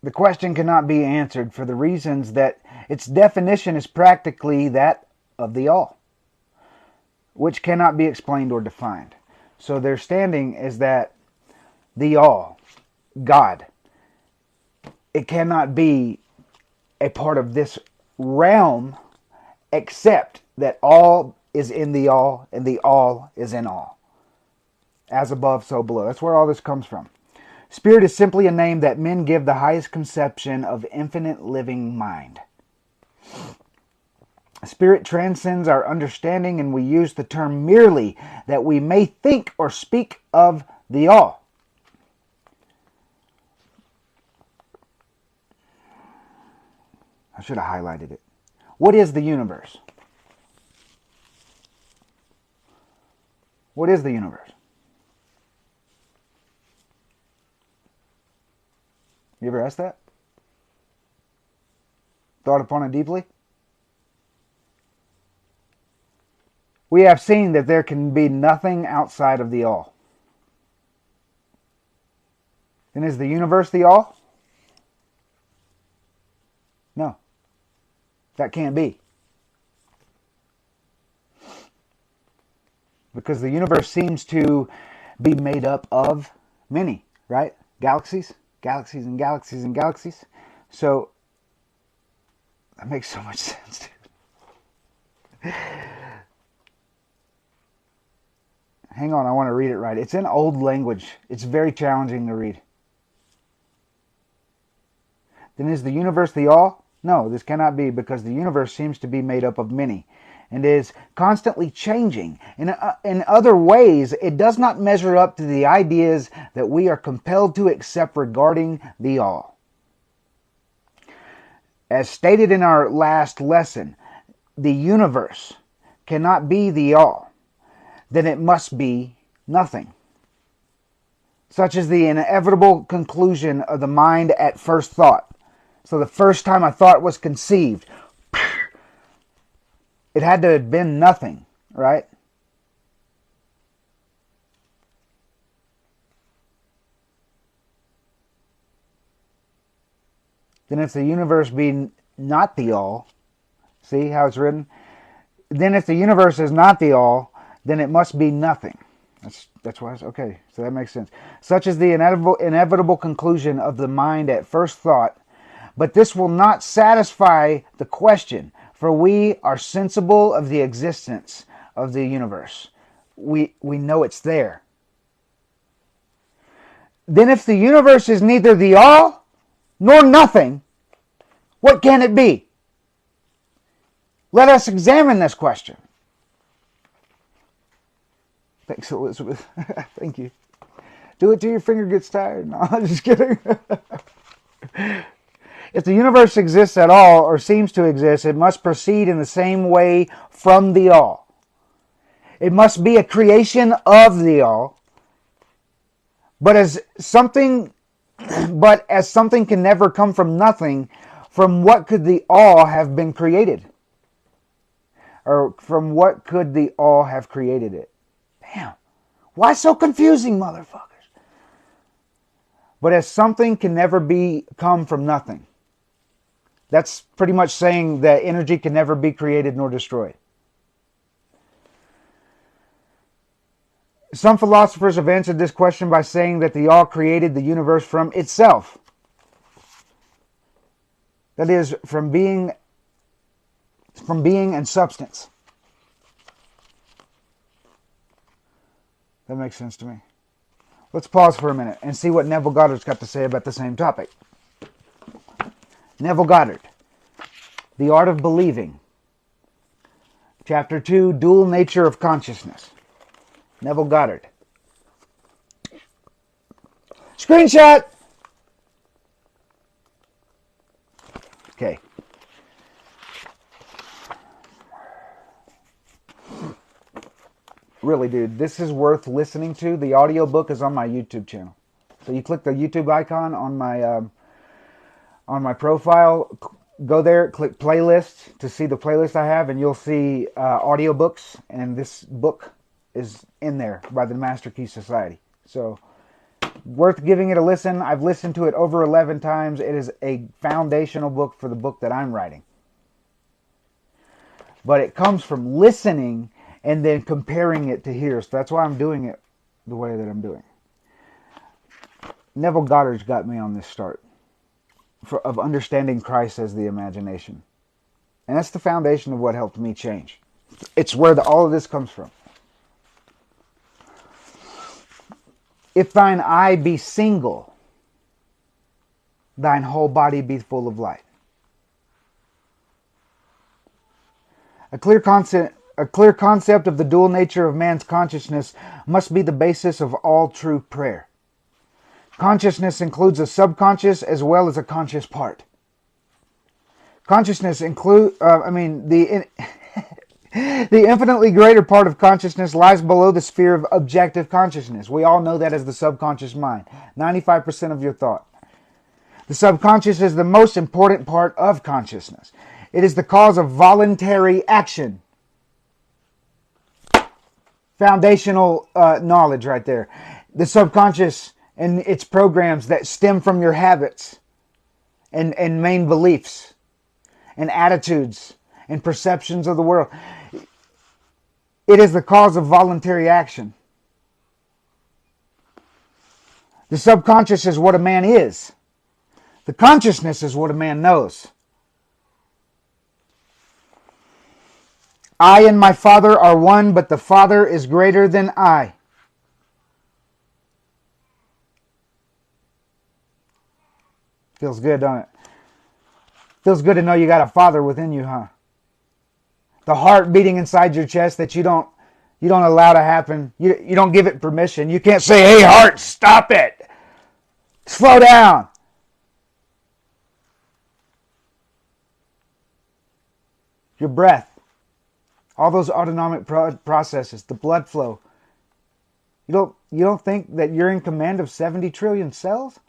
The question cannot be answered for the reasons that its definition is practically that of the all, which cannot be explained or defined. So their standing is that the all, God, it cannot be a part of this realm except that all is in the all and the all is in all. As above, so below. That's where all this comes from. Spirit is simply a name that men give the highest conception of infinite living mind. Spirit transcends our understanding, and we use the term merely that we may think or speak of the all. I should have highlighted it. What is the universe? What is the universe? You ever asked that? Thought upon it deeply? We have seen that there can be nothing outside of the all. Then is the universe the all? No. That can't be. Because the universe seems to be made up of many, right? Galaxies, galaxies and galaxies and galaxies. So, that makes so much sense, dude. Hang on, I want to read it right. It's in old language. It's very challenging to read. Then is the universe the all? No, this cannot be, because the universe seems to be made up of many and is constantly changing. In other ways, it does not measure up to the ideas that we are compelled to accept regarding the all. As stated in our last lesson, the universe cannot be the all. Then it must be nothing. Such is the inevitable conclusion of the mind at first thought. So the first time a thought was conceived, it had to have been nothing, right? Then if the universe be not the all, see how it's written? Then if the universe is not the all, then it must be nothing. That's why it's okay. So that makes sense. Such is the inevitable conclusion of the mind at first thought. But this will not satisfy the question, for we are sensible of the existence of the universe. We know it's there. Then if the universe is neither the all nor nothing, what can it be? Let us examine this question. Thanks, Elizabeth. Thank you. Do it till your finger gets tired. No, I'm just kidding. If the universe exists at all, or seems to exist, it must proceed in the same way from the all. It must be a creation of the all. But as something can never come from nothing, from what could the all have been created? Or from what could the all have created it? Damn. Why so confusing, motherfuckers? But as something can never come from nothing. That's pretty much saying that energy can never be created nor destroyed. Some philosophers have answered this question by saying that the all created the universe from itself. That is, from being and substance. That makes sense to me. Let's pause for a minute and see what Neville Goddard's got to say about the same topic. Neville Goddard, The Art of Believing. Chapter 2, Dual Nature of Consciousness. Neville Goddard. Screenshot! Okay. Really, dude, this is worth listening to. The audiobook is on my YouTube channel. So you click the YouTube icon on my profile, go there, click playlist to see the playlist I have, and you'll see audiobooks, and this book is in there by the Master Key Society. So, worth giving it a listen. I've listened to it over 11 times. It is a foundational book for the book that I'm writing. But it comes from listening and then comparing it to here. So that's why I'm doing it the way that I'm doing. Neville Goddard's got me on this start of understanding Christ as the imagination. And that's the foundation of what helped me change. It's where all of this comes from. If thine eye be single, thine whole body be full of light. A clear concept of the dual nature of man's consciousness must be the basis of all true prayer. Consciousness includes a subconscious as well as a conscious part. Consciousness the infinitely greater part of consciousness lies below the sphere of objective consciousness. We all know that as the subconscious mind. 95% of your thought. The subconscious is the most important part of consciousness. It is the cause of voluntary action. Foundational knowledge right there. The subconscious and its programs that stem from your habits and main beliefs and attitudes and perceptions of the world. It is the cause of voluntary action. The subconscious is what a man is. The consciousness is what a man knows. I and my Father are one, but the Father is greater than I. Feels good, don't it? Feels good to know you got a Father within you, huh? The heart beating inside your chest that you don't allow to happen. You don't give it permission. You can't say, "Hey, heart, stop it. Slow down." Your breath. All those autonomic processes, the blood flow. You don't think that you're in command of 70 trillion cells?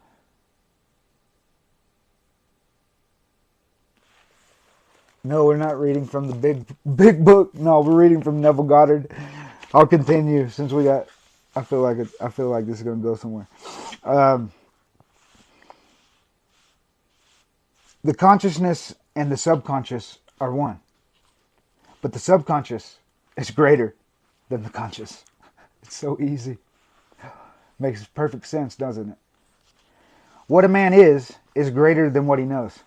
No, we're not reading from the big book. No, we're reading from Neville Goddard. I'll continue since I feel like this is going to go somewhere. The consciousness and the subconscious are one. But the subconscious is greater than the conscious. It's so easy. Makes perfect sense, doesn't it? What a man is greater than what he knows.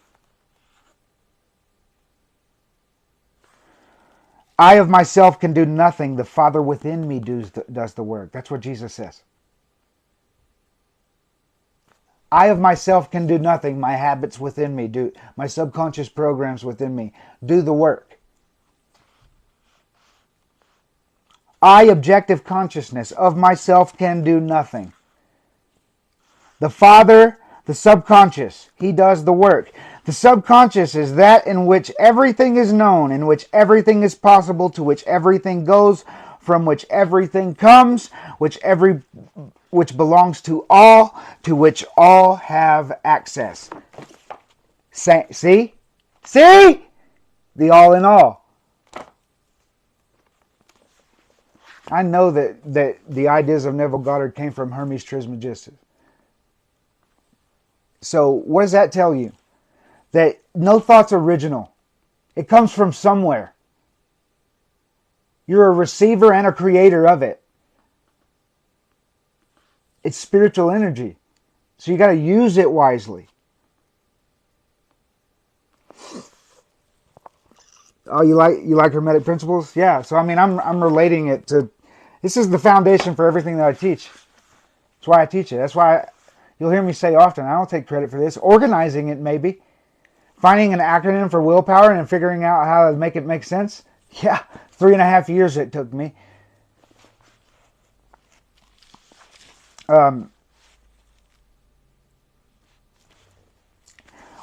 I of myself can do nothing. The Father within me does the work. That's what Jesus says. I of myself can do nothing. My habits within me do. My subconscious programs within me do the work. I, objective consciousness of myself, can do nothing. The Father, the subconscious, he does the work. The subconscious is that in which everything is known, in which everything is possible, to which everything goes, from which everything comes, which belongs to which all have access. See? See? The all in all. I know that the ideas of Neville Goddard came from Hermes Trismegistus. So what does that tell you? That no thought's original. It comes from somewhere. You're a receiver and a creator of it. It's spiritual energy. So you got to use it wisely. Oh, you like Hermetic principles? Yeah. So I mean, I'm relating it to. This is the foundation for everything that I teach. That's why I teach it. That's why you'll hear me say often, I don't take credit for this. Organizing it, maybe. Finding an acronym for willpower and figuring out how to make it make sense. Yeah, 3.5 years it took me.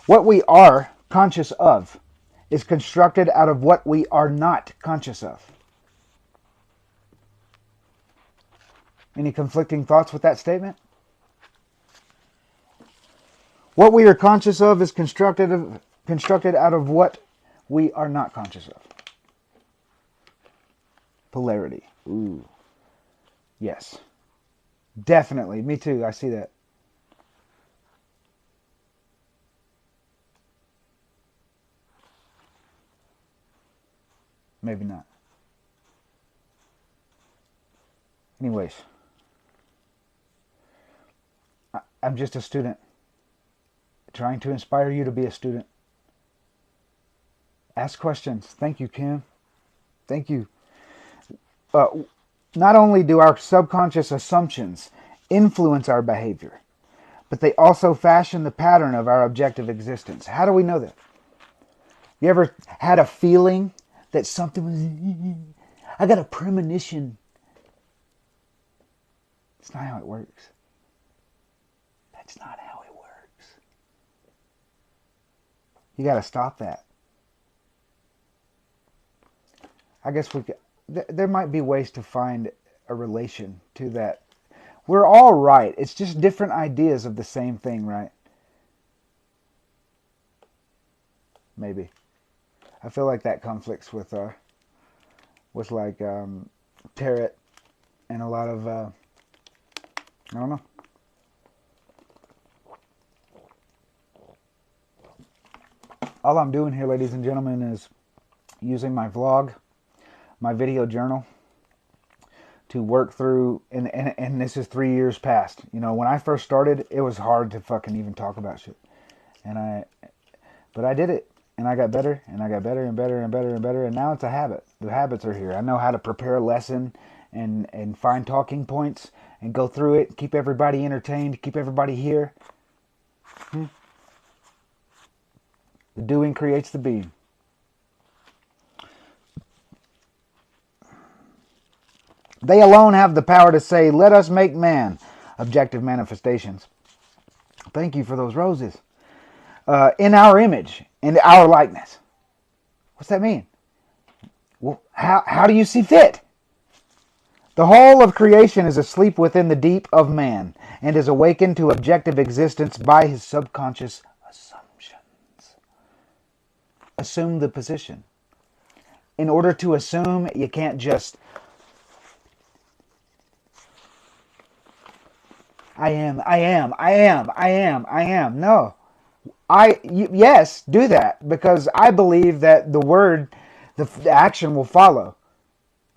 What we are conscious of is constructed out of what we are not conscious of. Any conflicting thoughts with that statement? What we are conscious of is constructed out of what we are not conscious of. Polarity. Ooh. Yes. Definitely. Me too. I see that. Maybe not. Anyways. I'm just a student. Trying to inspire you to be a student. Ask questions. Thank you, Kim. Thank you. Not only do our subconscious assumptions influence our behavior, but they also fashion the pattern of our objective existence. How do we know that? You ever had a feeling that something was... I got a premonition. It's not how it works. That's not how it works. You got to stop that. I guess there might be ways to find a relation to that. We're all right. It's just different ideas of the same thing, right? Maybe. I feel like that conflicts with like tarot and a lot of I don't know. All I'm doing here, ladies and gentlemen, is using my vlog, my video journal, to work through, and this is 3 years past. You know, when I first started, it was hard to fucking even talk about shit. But I did it, and I got better, and I got better and better and better and better, and now it's a habit. The habits are here. I know how to prepare a lesson and find talking points and go through it, keep everybody entertained, keep everybody here. The doing creates the being. They alone have the power to say, let us make man. Objective manifestations. Thank you for those roses. In our image, in our likeness. What's that mean? Well, how do you see fit? The whole of creation is asleep within the deep of man and is awakened to objective existence by his subconscious assumptions. Assume the position. In order to assume, you can't just... I am. No. Yes, do that, because I believe that the action will follow.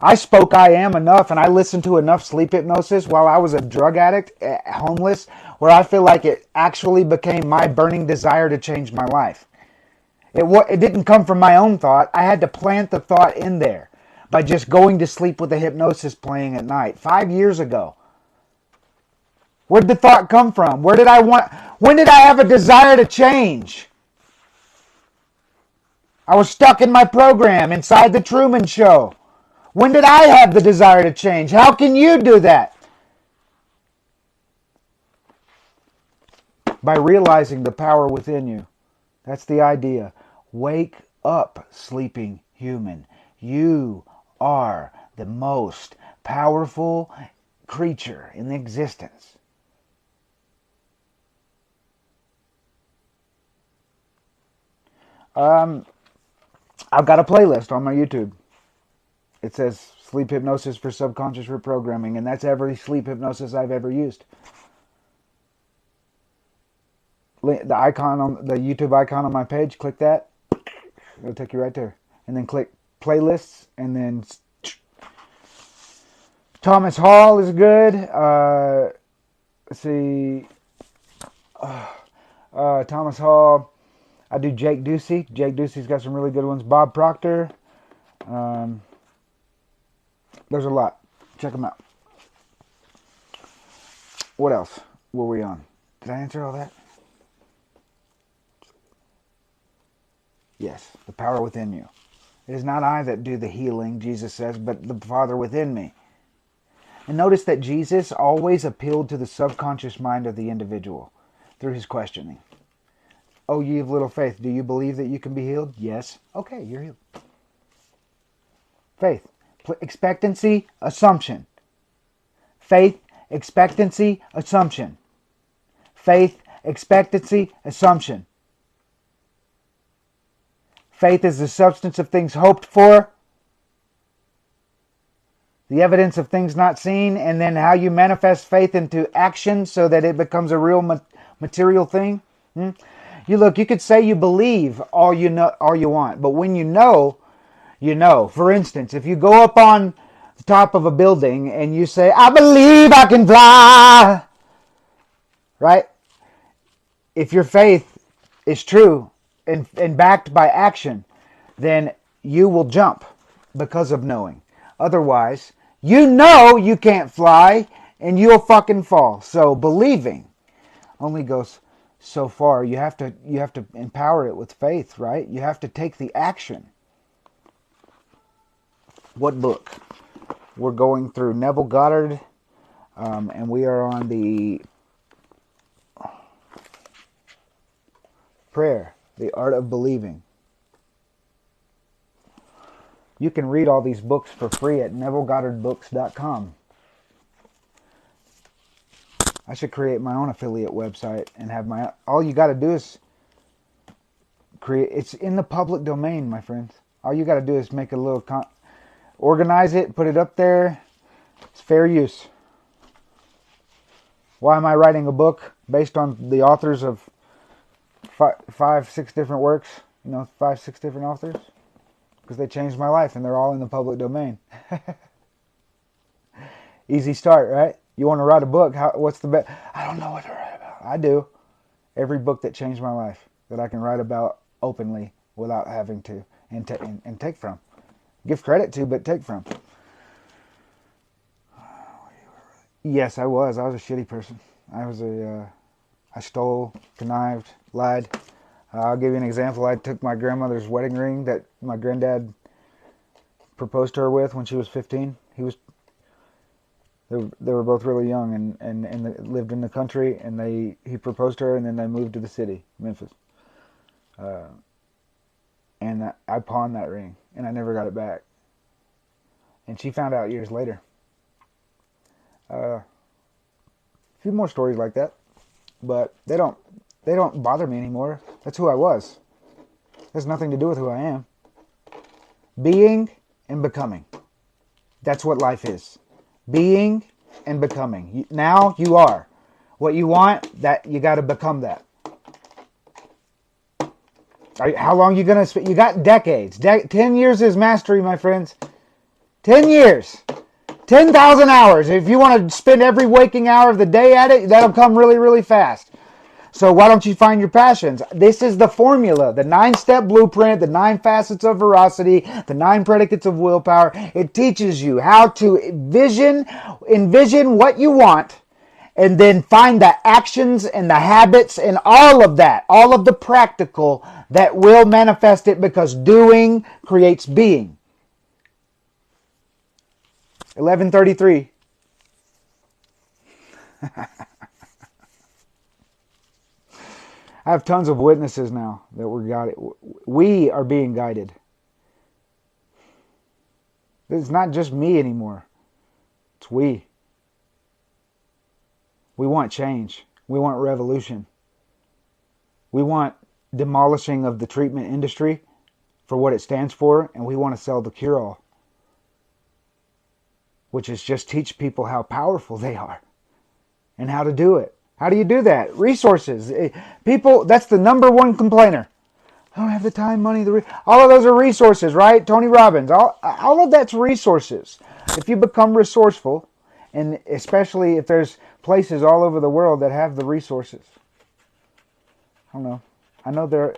I spoke I am enough, and I listened to enough sleep hypnosis while I was a drug addict, homeless, where I feel like it actually became my burning desire to change my life. It didn't come from my own thought. I had to plant the thought in there by just going to sleep with the hypnosis playing at night 5 years ago. Where did the thought come from? When did I have a desire to change? I was stuck in my program inside the Truman Show. When did I have the desire to change? How can you do that? By realizing the power within you. That's the idea. Wake up, sleeping human. You are the most powerful creature in existence. I've got a playlist on my YouTube. It says sleep hypnosis for subconscious reprogramming, and that's every sleep hypnosis I've ever used. The icon on the YouTube icon on my page, click that. It'll take you right there. And then click playlists, and then Thomas Hall is good. Let's see. Thomas Hall. I do Jake Ducey. Jake Ducey's got some really good ones. Bob Proctor. There's a lot. Check them out. What else were we on? Did I answer all that? Yes, the power within you. It is not I that do the healing, Jesus says, but the Father within me. And notice that Jesus always appealed to the subconscious mind of the individual through his questioning. Oh, ye of little faith, do you believe that you can be healed? Yes. Okay, you're healed. Faith, expectancy, assumption. Faith, expectancy, assumption. Faith, expectancy, assumption. Faith is the substance of things hoped for, the evidence of things not seen, and then how you manifest faith into action so that it becomes a real material thing. You could say you believe all you want, but when you know, you know. For instance, if you go up on the top of a building and you say, I believe I can fly, right? If your faith is true and backed by action, then you will jump because of knowing. Otherwise, you know you can't fly and you'll fucking fall. So believing only goes so far. You have to empower it with faith, right? You have to take the action. What book? We're going through Neville Goddard, and we are on the prayer, the art of believing. You can read all these books for free at NevilleGoddardBooks.com. I should create my own affiliate website and have my... All you got to do is create... It's in the public domain, my friends. All you got to do is make a little... organize it, put it up there. It's fair use. Why am I writing a book based on the authors of 5, 6 different works? 5, 6 different authors? Because they changed my life and they're all in the public domain. Easy start, right? You want to write a book? What's the best? I don't know what to write about. I do. Every book that changed my life that I can write about openly without having to and take from. Give credit to, but take from. Yes, I was. I was a shitty person. I stole, connived, lied. I'll give you an example. I took my grandmother's wedding ring that my granddad proposed to her with when she was 15. They were both really young and lived in the country, and he proposed to her, and then they moved to the city, Memphis. And I pawned that ring, and I never got it back. And she found out years later. A few more stories like that, but they don't bother me anymore. That's who I was. It has nothing to do with who I am. Being and becoming. That's what life is. Being and becoming. Now you are. What you want, that you got to become that. How long are you going to spend? You got decades. 10 years is mastery, my friends. 10 years. 10,000 hours. If you want to spend every waking hour of the day at it, that'll come really, really fast. So why don't you find your passions? This is the formula, the 9-step blueprint, the 9 facets of veracity, the 9 predicates of willpower. It teaches you how to envision what you want, and then find the actions and the habits and all of that, all of the practical that will manifest it, because doing creates being. 11:33. I have tons of witnesses now that we're guided. We are being guided. It's not just me anymore. It's we. We want change. We want revolution. We want demolishing of the treatment industry for what it stands for, and we want to sell the cure-all, which is just teach people how powerful they are and how to do it. How do you do that? Resources. People, that's the number one complainer. I don't have the time, money, all of those are resources, right? Tony Robbins, all of that's resources. If you become resourceful, and especially if there's places all over the world that have the resources. I don't know. I know the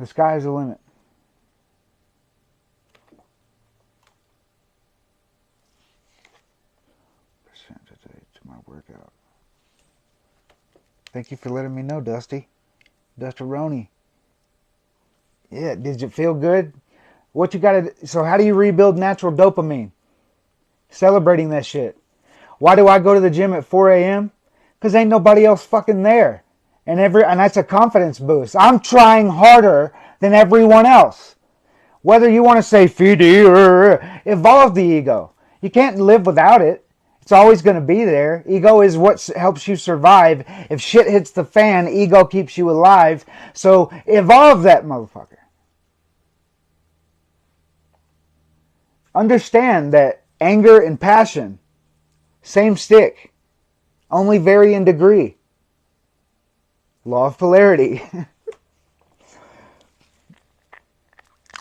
sky is the limit. To my workout. Thank you for letting me know, Dusty. Dustaroni. Yeah, did you feel good? What you gotta, so how do you rebuild natural dopamine? Celebrating that shit. Why do I go to the gym at 4 a.m.? Because ain't nobody else fucking there. And that's a confidence boost. I'm trying harder than everyone else. Whether you want to say feed or evolve the ego. You can't live without it. It's always going to be there. Ego is what helps you survive. If shit hits the fan, ego keeps you alive. So evolve that motherfucker. Understand that anger and passion, same stick, only vary in degree. Law of polarity.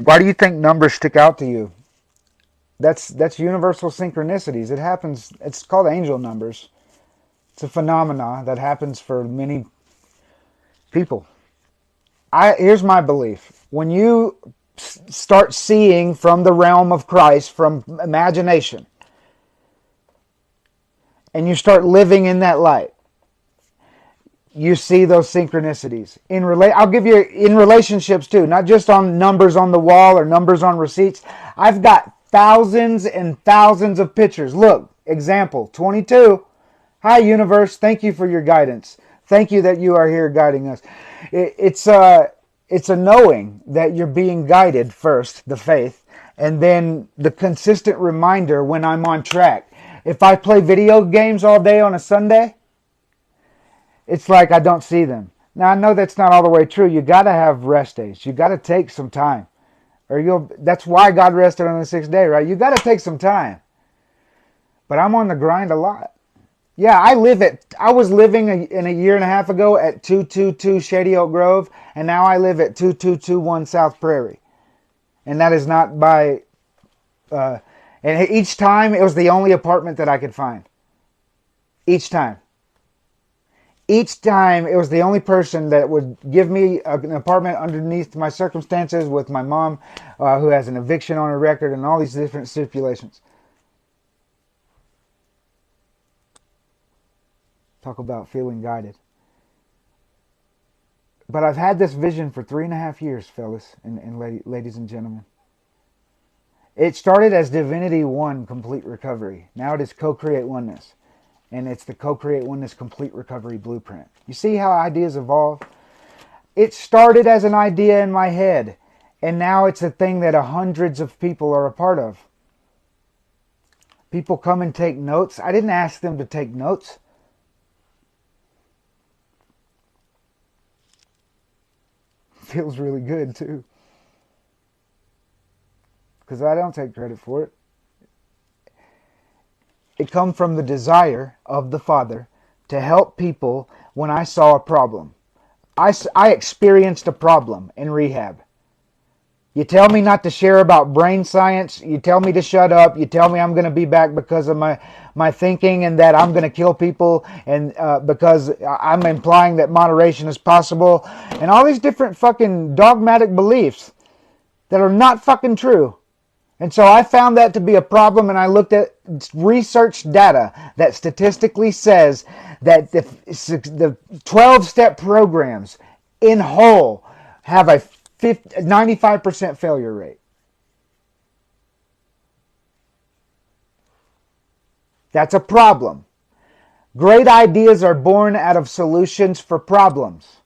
Why do you think numbers stick out to you? That's universal synchronicities. It happens. It's called angel numbers. It's a phenomena that happens for many people. Here's my belief. When you start seeing from the realm of Christ, from imagination, and you start living in that light, you see those synchronicities. I'll give you in relationships too, not just on numbers on the wall or numbers on receipts. I've got thousands and thousands of pictures. Look, example 22. Hi, universe. Thank you for your guidance. Thank you that you are here guiding us. It's a knowing that you're being guided first, the faith, and then the consistent reminder when I'm on track. If I play video games all day on a Sunday, it's like I don't see them. Now, I know that's not all the way true. You got to have rest days. You got to take some time. That's why God rested on the sixth day, right? You got to take some time. But I'm on the grind a lot. Yeah, I was living in a year and a half ago at 222 Shady Oak Grove, and now I live at 2221 South Prairie. And that is not by, and each time it was the only apartment that I could find. Each time it was the only person that would give me an apartment underneath my circumstances with my mom, who has an eviction on her record and all these different stipulations. Talk about feeling guided. But I've had this vision for 3.5 years, fellas and ladies and gentlemen. It started as Divinity 1 Complete Recovery. Now it is Co-Create Oneness. And it's the Co-Create Oneness Complete Recovery Blueprint. You see how ideas evolve? It started as an idea in my head, and now it's a thing that hundreds of people are a part of. People come and take notes. I didn't ask them to take notes. Feels really good too. Because I don't take credit for it. It come from the desire of the Father to help people when I saw a problem. I experienced a problem in rehab. You tell me not to share about brain science. You tell me to shut up. You tell me I'm going to be back because of my thinking and that I'm going to kill people and because I'm implying that moderation is possible. And all these different fucking dogmatic beliefs that are not fucking true. And so I found that to be a problem, and I looked at research data that statistically says that the 12-step programs in whole have a 95% failure rate. That's a problem. Great ideas are born out of solutions for problems.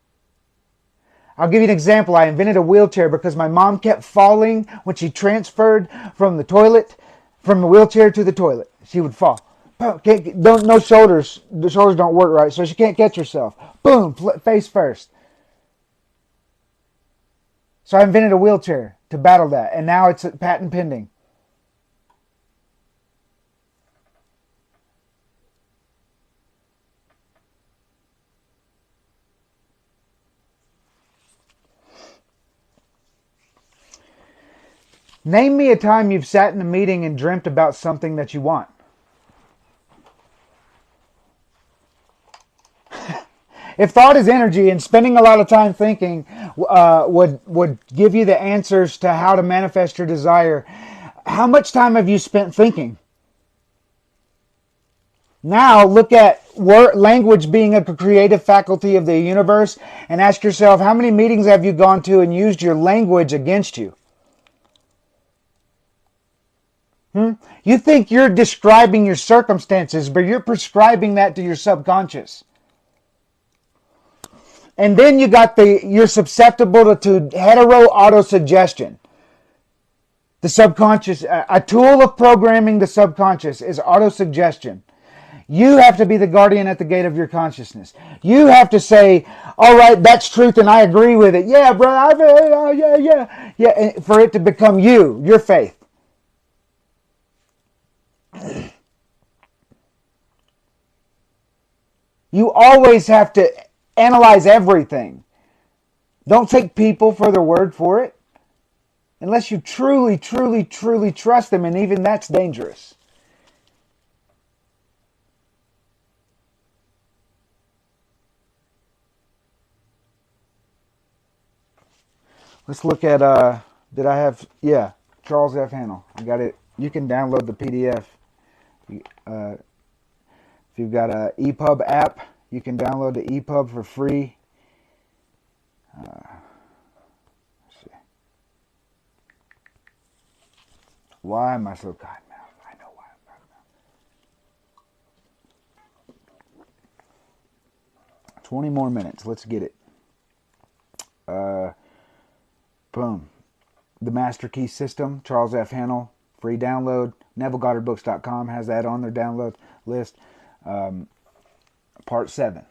I'll give you an example. I invented a wheelchair because my mom kept falling when she transferred from the wheelchair to the toilet. She would fall. No shoulders. The shoulders don't work right, so she can't catch herself. Boom, face first. So I invented a wheelchair to battle that, and now it's patent pending. Name me a time you've sat in a meeting and dreamt about something that you want. If thought is energy and spending a lot of time thinking would give you the answers to how to manifest your desire, how much time have you spent thinking? Now look at language being a creative faculty of the universe and ask yourself, how many meetings have you gone to and used your language against you? You think you're describing your circumstances, but you're prescribing that to your subconscious. And then you're susceptible to hetero autosuggestion. The subconscious, a tool of programming the subconscious is autosuggestion. You have to be the guardian at the gate of your consciousness. You have to say, all right, that's truth and I agree with it. Yeah, bro, yeah, for it to become your faith. You always have to analyze everything. Don't take people for their word for it. Unless you truly, truly, truly trust them, and even that's dangerous. Let's look at, Charles F. Hannell. I got it. You can download the PDF. If you've got an EPUB app, you can download the EPUB for free. Let's see. Why am I so cotton mouth? I know why I'm cotton mouth. 20 more minutes. Let's get it. Boom. The Master Key System, Charles F. Hannell, free download. NevilleGoddardBooks.com has that on their download list. Part 7.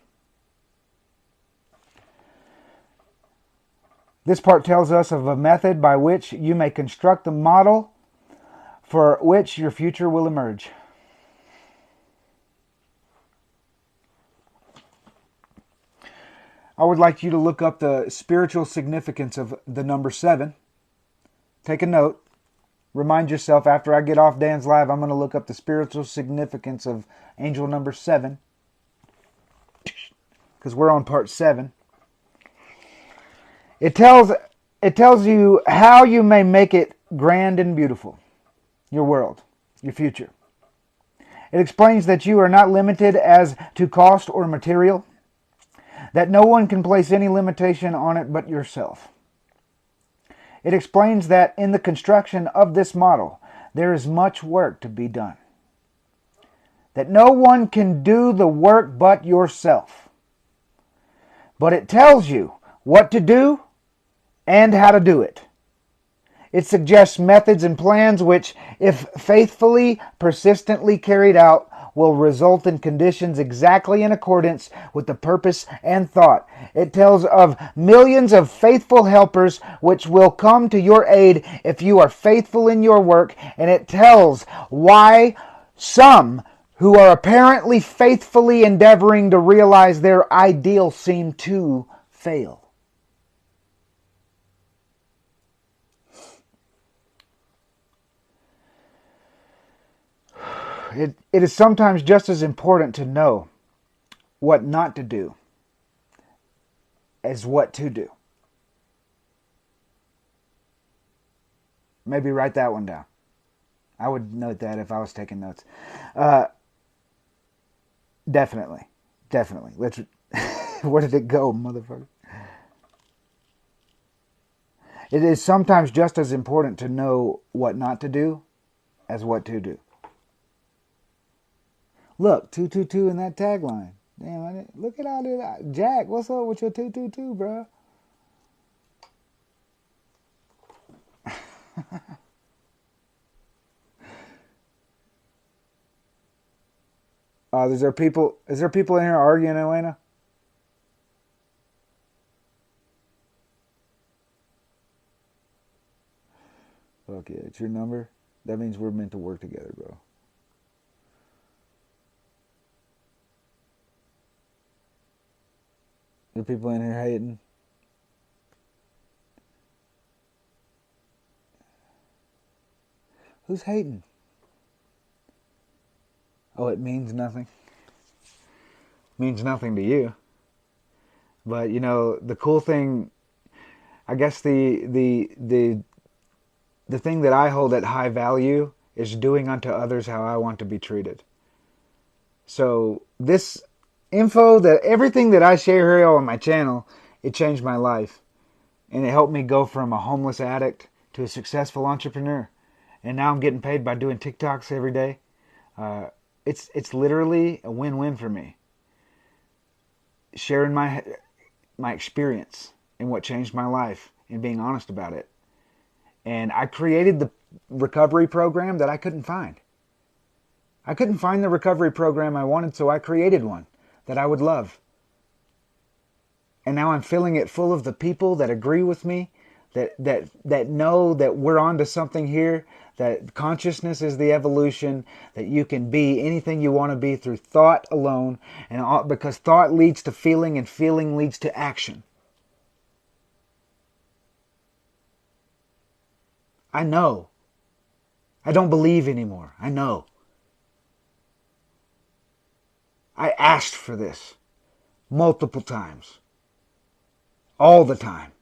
This part tells us of a method by which you may construct the model for which your future will emerge. I would like you to look up the spiritual significance of the number 7. Take a note. Remind yourself, after I get off Dan's live, I'm going to look up the spiritual significance of angel number 7. Because we're on part 7. It tells you how you may make it grand and beautiful. Your world, your future. It explains that you are not limited as to cost or material. That no one can place any limitation on it but yourself. It explains that in the construction of this model, there is much work to be done. That no one can do the work but yourself. But it tells you what to do and how to do it. It suggests methods and plans which, if faithfully, persistently carried out, will result in conditions exactly in accordance with the purpose and thought. It tells of millions of faithful helpers which will come to your aid if you are faithful in your work, and it tells why some who are apparently faithfully endeavoring to realize their ideal seem to fail. It is sometimes just as important to know what not to do as what to do. Maybe write that one down. I would note that if I was taking notes. Definitely. Let's. Where did it go, motherfucker? It is sometimes just as important to know what not to do as what to do. Look, 222 in that tagline. Damn, look at all that. Jack, what's up with your 222, bro? Is there people in here arguing, Elena? Okay, it's your number. That means we're meant to work together, bro. There people in here hating. Who's hating? Oh, it means nothing. Means nothing to you. But you know, the cool thing, I guess the thing that I hold at high value is doing unto others how I want to be treated. So this info, that everything that I share here on my channel, it changed my life. And it helped me go from a homeless addict to a successful entrepreneur. And now I'm getting paid by doing TikToks every day. It's literally a win-win for me. Sharing my experience and what changed my life and being honest about it. And I created the recovery program that I couldn't find. I couldn't find the recovery program I wanted, so I created one that I would love. And now I'm filling it full of the people that agree with me, that know that we're onto something here, that consciousness is the evolution, that you can be anything you want to be through thought alone, and because thought leads to feeling and feeling leads to action. I know. I don't believe anymore. I know. I asked for this multiple times. All the time.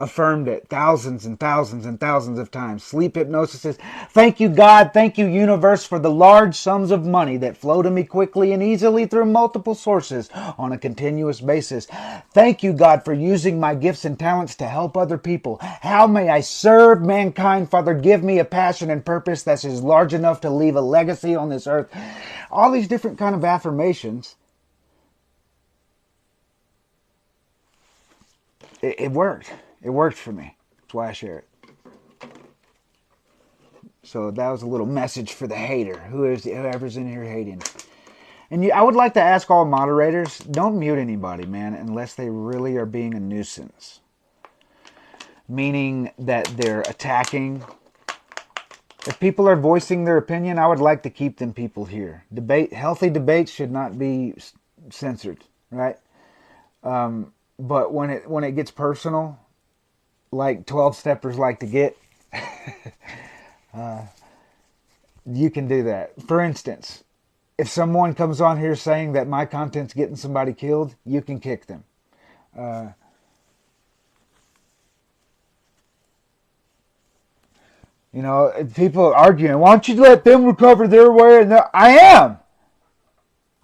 Affirmed it thousands and thousands and thousands of times. Sleep hypnosis is, thank you God, thank you universe for the large sums of money that flow to me quickly and easily through multiple sources on a continuous basis. Thank you God for using my gifts and talents to help other people. How may I serve mankind? Father, give me a passion and purpose that is large enough to leave a legacy on this earth. All these different kind of affirmations. It worked. It worked for me. That's why I share it. So that was a little message for the hater, whoever's in here hating. And I would like to ask all moderators, don't mute anybody, man, unless they really are being a nuisance. Meaning that they're attacking. If people are voicing their opinion, I would like to keep them people here. Healthy debates should not be censored, right? But when it gets personal, like 12-steppers like to get, you can do that. For instance, if someone comes on here saying that my content's getting somebody killed, you can kick them. You know, people arguing, why don't you let them recover their way? And I am.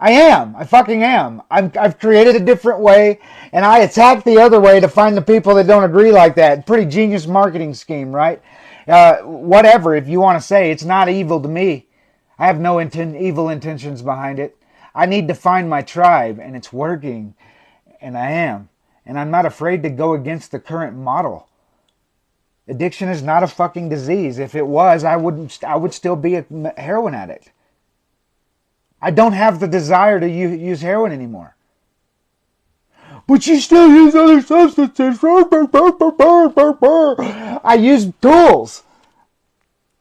I fucking am. I've created a different way, and I attack the other way to find the people that don't agree like that. Pretty genius marketing scheme, right? Whatever, if you want to say. It's not evil to me. I have no evil intentions behind it. I need to find my tribe, and it's working, and I am. And I'm not afraid to go against the current model. Addiction is not a fucking disease. If it was, I would still be a heroin addict. I don't have the desire to use heroin anymore. But you still use other substances. I use tools.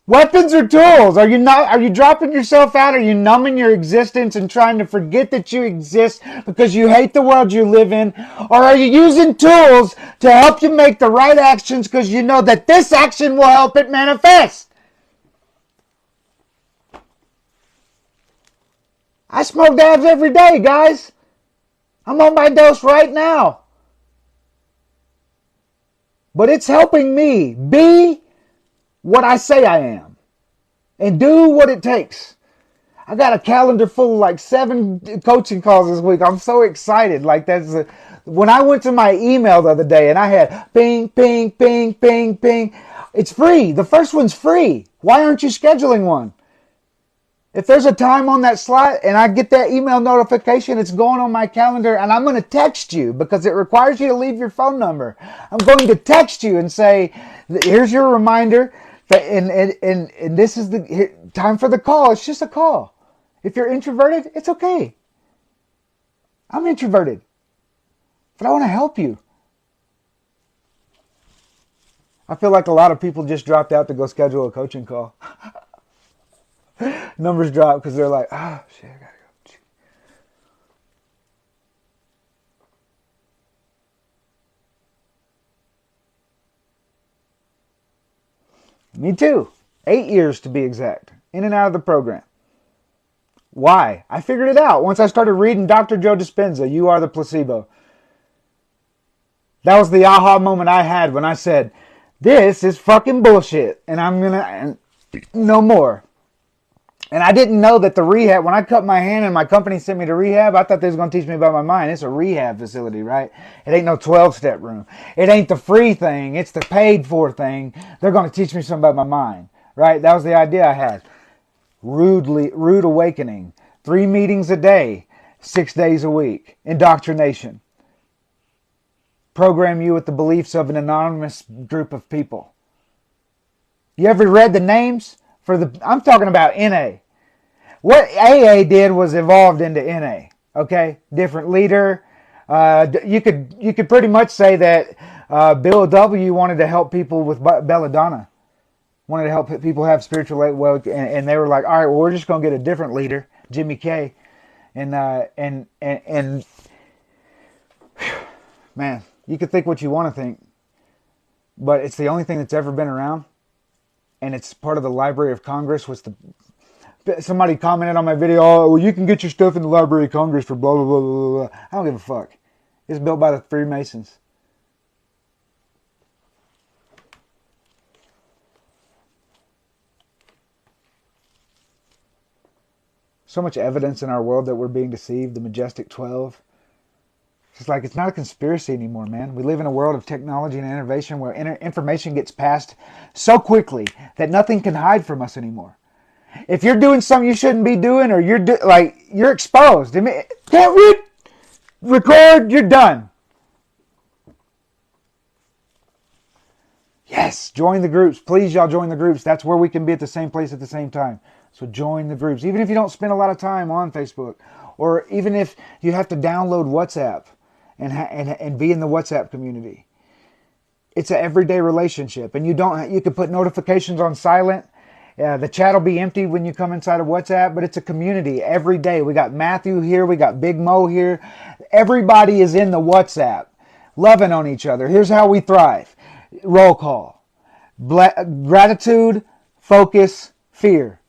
Weapons are tools. Are you dropping yourself out? Are you numbing your existence and trying to forget that you exist because you hate the world you live in? Or are you using tools to help you make the right actions because you know that this action will help it manifest? I smoke dabs every day, guys. I'm on my dose right now. But it's helping me be what I say I am and do what it takes. I got a calendar full of like 7 coaching calls this week. I'm so excited. When I went to my email the other day and I had ping, ping, ping, ping, ping. It's free. The first one's free. Why aren't you scheduling one? If there's a time on that slot and I get that email notification, it's going on my calendar, and I'm going to text you because it requires you to leave your phone number. I'm going to text you and say, here's your reminder, and this is the time for the call. It's just a call. If you're introverted, it's okay. I'm introverted, but I want to help you. I feel like a lot of people just dropped out to go schedule a coaching call. Numbers drop because they're like, oh, shit, I gotta go. Me too. 8 years to be exact. In and out of the program. Why? I figured it out once I started reading Dr. Joe Dispenza, You Are the Placebo. That was the aha moment I had when I said, this is fucking bullshit, and I'm gonna, no more. And I didn't know that the rehab, when I cut my hand and my company sent me to rehab, I thought they was going to teach me about my mind. It's a rehab facility, right? It ain't no 12-step room. It ain't the free thing. It's the paid for thing. They're going to teach me something about my mind, right? That was the idea I had. Rude awakening. 3 meetings a day, 6 days a week. Indoctrination. Program you with the beliefs of an anonymous group of people. You ever read the names? I'm talking about NA. What AA did was evolved into NA. Okay, different leader. You could pretty much say that Bill W wanted to help people with belladonna. Wanted to help people have spiritual wealth, and they were like, all right, well, we're just gonna get a different leader, Jimmy K, and man, you could think what you want to think, but it's the only thing that's ever been around. And it's part of the Library of Congress. Somebody commented on my video, oh, well, you can get your stuff in the Library of Congress for blah, blah, blah, blah, blah. I don't give a fuck. It's built by the Freemasons. So much evidence in our world that we're being deceived, the Majestic 12. It's like it's not a conspiracy anymore, man. We live in a world of technology and innovation where information gets passed so quickly that nothing can hide from us anymore. If you're doing something you shouldn't be doing, or you're exposed. I mean, can't record, you're done. Yes, join the groups. Please, y'all join the groups. That's where we can be at the same place at the same time. So join the groups. Even if you don't spend a lot of time on Facebook, or even if you have to download WhatsApp and be in the WhatsApp community. It's an everyday relationship, and you can put notifications on silent. The chat will be empty when you come inside of WhatsApp, but it's a community every day. We got Matthew here. We got Big Mo here. Everybody is in the WhatsApp, loving on each other. Here's how we thrive. Roll call. Gratitude, focus, fear.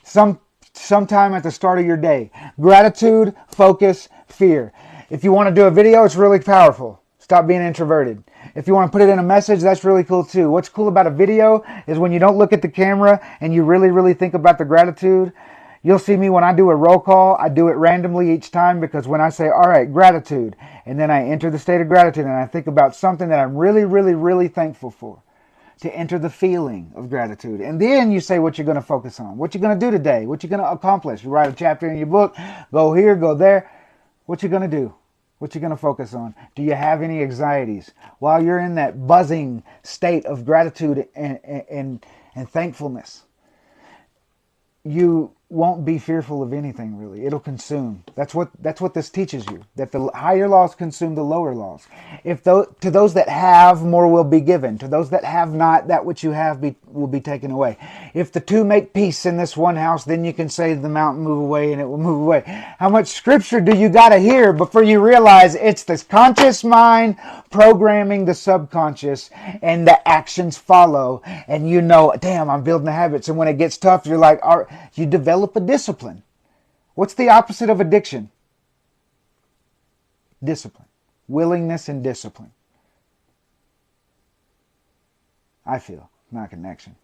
Sometime at the start of your day. Gratitude, focus, fear. If you want to do a video, it's really powerful. Stop being introverted. If you want to put it in a message, that's really cool too. What's cool about a video is when you don't look at the camera and you really, really think about the gratitude. You'll see me when I do a roll call, I do it randomly each time, because when I say, all right, gratitude, and then I enter the state of gratitude and I think about something that I'm really, really, really thankful for, to enter the feeling of gratitude. And then you say what you're going to focus on, what you're going to do today, what you're going to accomplish. You write a chapter in your book, go here, go there. What you're going to do. What you're going to focus on. Do you have any anxieties? While you're in that buzzing state of gratitude and thankfulness, you won't be fearful of anything, really. It'll consume. That's what this teaches you. That the higher laws consume the lower laws. To those that have, more will be given. To those that have not, that which you have will be taken away. If the two make peace in this one house, then you can say to the mountain, move away, and it will move away. How much scripture do you got to hear before you realize it's the conscious mind programming the subconscious, and the actions follow, and you know, damn, I'm building the habits. And when it gets tough, you're like, you develop a discipline. What's the opposite of addiction? Discipline. Willingness and discipline. I feel, not connection.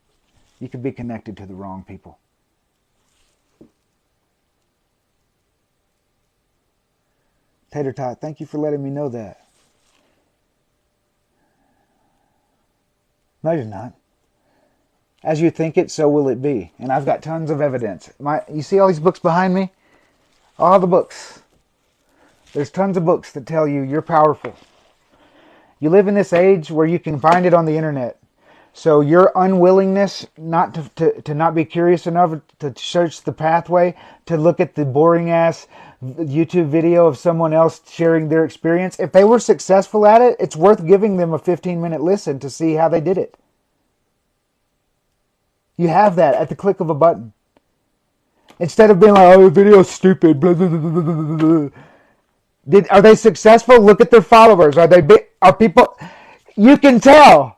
You could be connected to the wrong people. Tater Tot, thank you for letting me know that. No, you're not. As you think it, so will it be. And I've got tons of evidence. You see all these books behind me? All the books. There's tons of books that tell you you're powerful. You live in this age where you can find it on the internet. So your unwillingness not to not be curious enough to search the pathway, to look at the boring ass YouTube video of someone else sharing their experience, if they were successful at it, it's worth giving them a 15-minute listen to see how they did it. You have that at the click of a button. Instead of being like, oh, the video's stupid, blah, blah, blah, blah, blah, blah. Are they successful? Look at their followers. Are people? You can tell.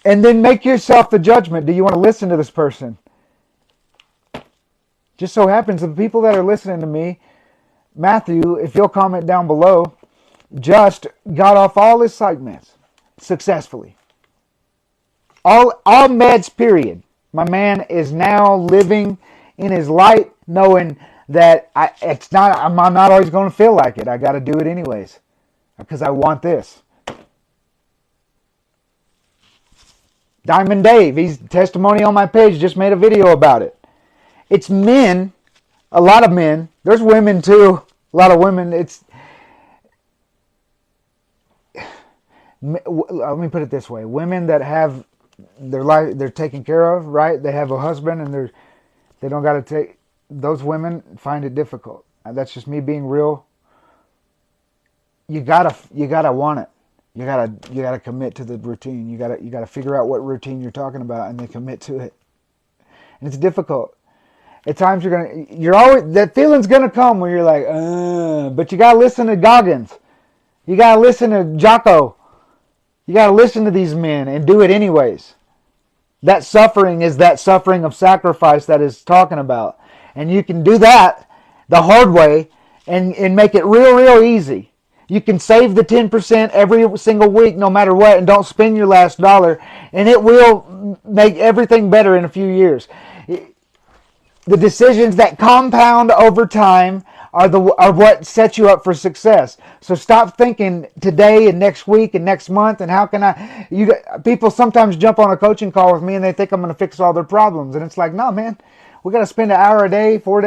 And then make yourself the judgment. Do you want to listen to this person? Just so happens the people that are listening to me, Matthew, if you'll comment down below, just got off all his psych meds successfully. All meds, period. My man is now living in his light, knowing that I'm not always going to feel like it. I got to do it anyways because I want this. Diamond Dave, he's testimony on my page, just made a video about it. It's men, a lot of men. There's women too, a lot of women. Let me put it this way: women that have their life, they're taken care of, right? They have a husband, and they don't got to take. Those women find it difficult. That's just me being real. You gotta want it. You gotta commit to the routine. You gotta figure out what routine you're talking about, and then commit to it. And it's difficult. At times that feeling's gonna come where you're like, but you gotta listen to Goggins. You gotta listen to Jocko. You gotta listen to these men and do it anyways. That suffering is that suffering of sacrifice that is talking about. And you can do that the hard way and make it real easy. You can save the 10% every single week no matter what, and don't spend your last dollar, and it will make everything better in a few years. The decisions that compound over time are what set you up for success. So stop thinking today and next week and next month and how can people sometimes jump on a coaching call with me and they think I'm going to fix all their problems, and it's like, no, man, we got to spend an hour a day, 4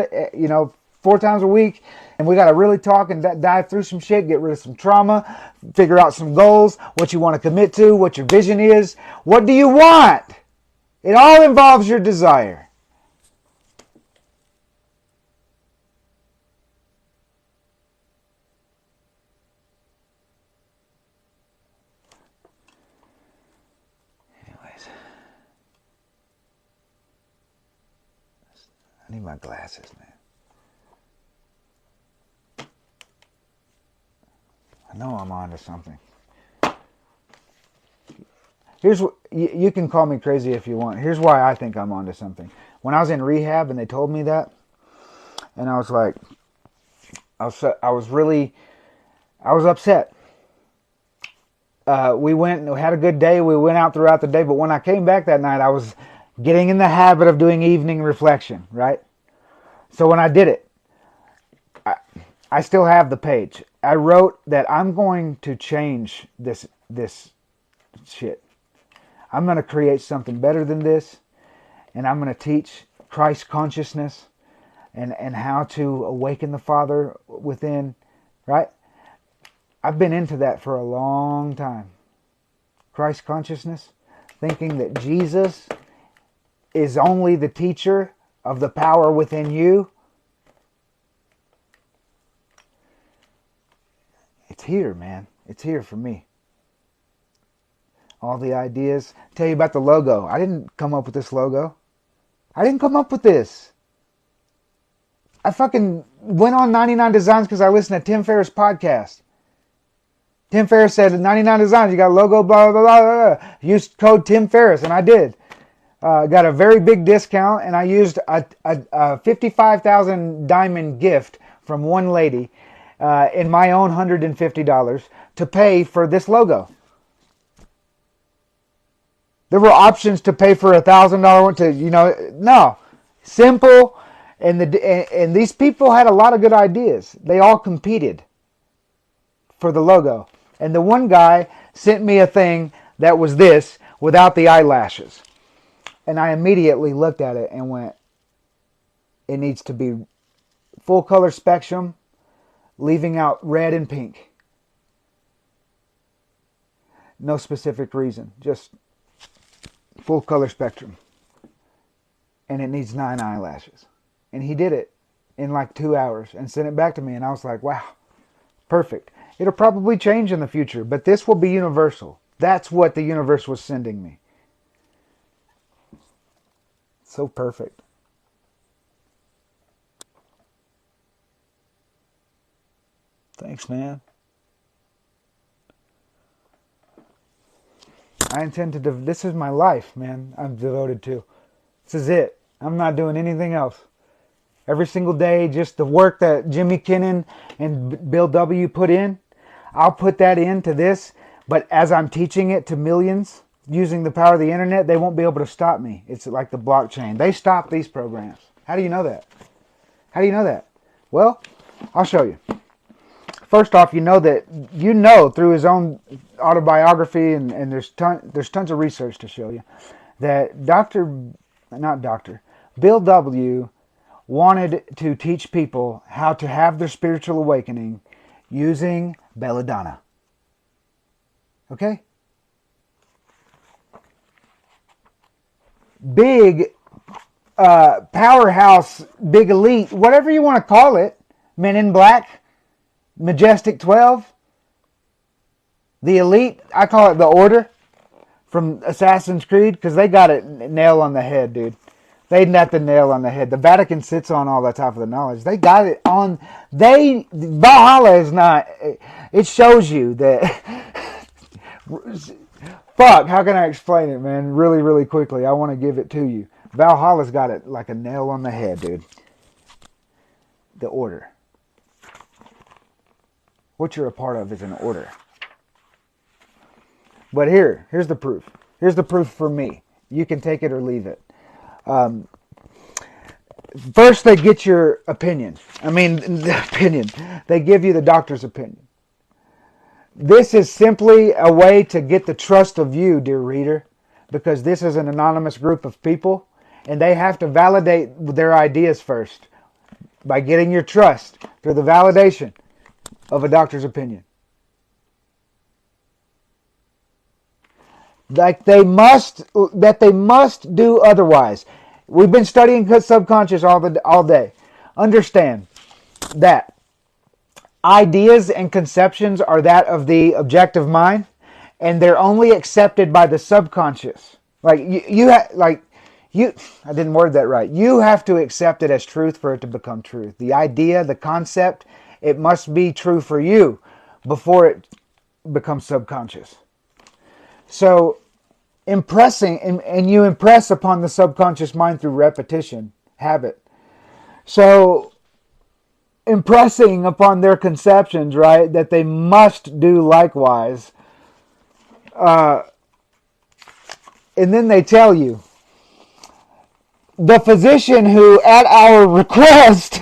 times a week, and we got to really talk and dive through some shit, get rid of some trauma, figure out some goals, what you want to commit to, what your vision is. What do you want? It all involves your desire. Anyways, I need my glasses, man. I know I'm on to something. Here's what you can call me crazy if you want. Here's why I think I'm on to something. When I was in rehab and they told me that, and I was like, I was upset. We had a good day. We went out throughout the day, but when I came back that night, I was getting in the habit of doing evening reflection, right? So when I did it, I still have the page. I wrote that I'm going to change this shit. I'm going to create something better than this, and I'm going to teach Christ consciousness and how to awaken the Father within, right? I've been into that for a long time. Christ consciousness, thinking that Jesus is only the teacher of the power within you. It's here, man. It's here for me. All the ideas. Tell you about the logo. I didn't come up with this logo. I didn't come up with this. I fucking went on 99 Designs because I listened to Tim Ferriss' podcast. Tim Ferriss said, 99 Designs, you got a logo, blah, blah, blah, blah. Use code Tim Ferriss, and I did. Got a very big discount, and I used a 55,000 diamond gift from one lady in my own $150 to pay for this logo. There were options to pay for $1,000 one to, no. Simple, and these people had a lot of good ideas. They all competed for the logo. And the one guy sent me a thing that was this without the eyelashes. And I immediately looked at it and went, it needs to be full color spectrum, leaving out red and pink. No specific reason, just full color spectrum. And it needs 9 eyelashes. And he did it in like 2 hours and sent it back to me. And I was like, wow, perfect. It'll probably change in the future, but this will be universal. That's what the universe was sending me. So perfect. Thanks, man. I intend to, this is my life, man, I'm devoted to. This is it. I'm not doing anything else. Every single day, just the work that Jimmy Kinnon and Bill W. put in, I'll put that into this. But as I'm teaching it to millions, using the power of the internet, they won't be able to stop me. It's like the blockchain. They stop these programs. How do you know that? How do you know that? Well, I'll show you. First off, you know through his own autobiography, and there's tons of research to show you that Bill W. wanted to teach people how to have their spiritual awakening using belladonna. Okay? Big powerhouse, big elite, whatever you want to call it, Men in Black, Majestic 12, the elite, I call it the Order from Assassin's Creed, because they got it nail on the head, dude. They nut the nail on the head. The Vatican sits on all that type of the knowledge. They got it on. Valhalla is not. It shows you that. Fuck, how can I explain it, man? Really, really quickly. I want to give it to you. Valhalla's got it like a nail on the head, dude. The Order. What you're a part of is an order. But here's the proof. Here's the proof for me. You can take it or leave it. First, they get your opinion. The opinion. They give you the doctor's opinion. This is simply a way to get the trust of you, dear reader, because this is an anonymous group of people, and they have to validate their ideas first by getting your trust through the validation of a doctor's opinion. Like they must do otherwise. We've been studying subconscious all day. Understand that ideas and conceptions are that of the objective mind, and they're only accepted by the subconscious. I didn't word that right. You have to accept it as truth for it to become truth. The idea, the concept, it must be true for you before it becomes subconscious. So, impressing, and you impress upon the subconscious mind through repetition, habit. So, impressing upon their conceptions, right, that they must do likewise. And then they tell you, the physician who, at our request,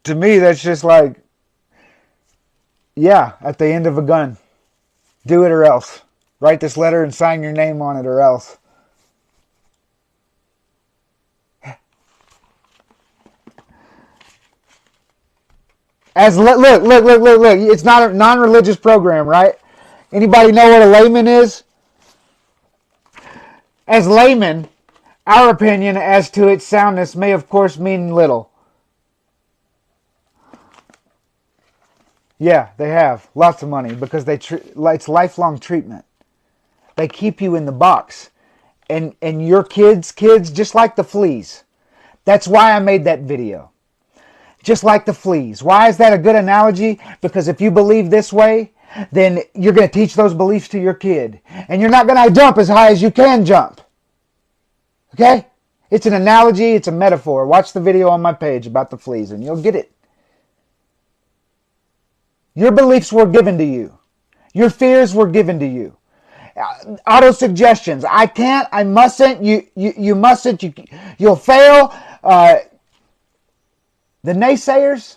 to me, that's just like, yeah, at the end of a gun. Do it or else. Write this letter and sign your name on it or else. Look. It's not a non-religious program, right? Anybody know what a layman is? As laymen, our opinion as to its soundness may of course mean little. Yeah, they have lots of money because it's lifelong treatment. They keep you in the box. And your kids, just like the fleas. That's why I made that video. Just like the fleas. Why is that a good analogy? Because if you believe this way, then you're going to teach those beliefs to your kid. And you're not going to jump as high as you can jump. Okay? It's an analogy, it's a metaphor. Watch the video on my page about the fleas and you'll get it. Your beliefs were given to you. Your fears were given to you. Auto-suggestions. I can't, I mustn't, you mustn't, you'll fail. The naysayers,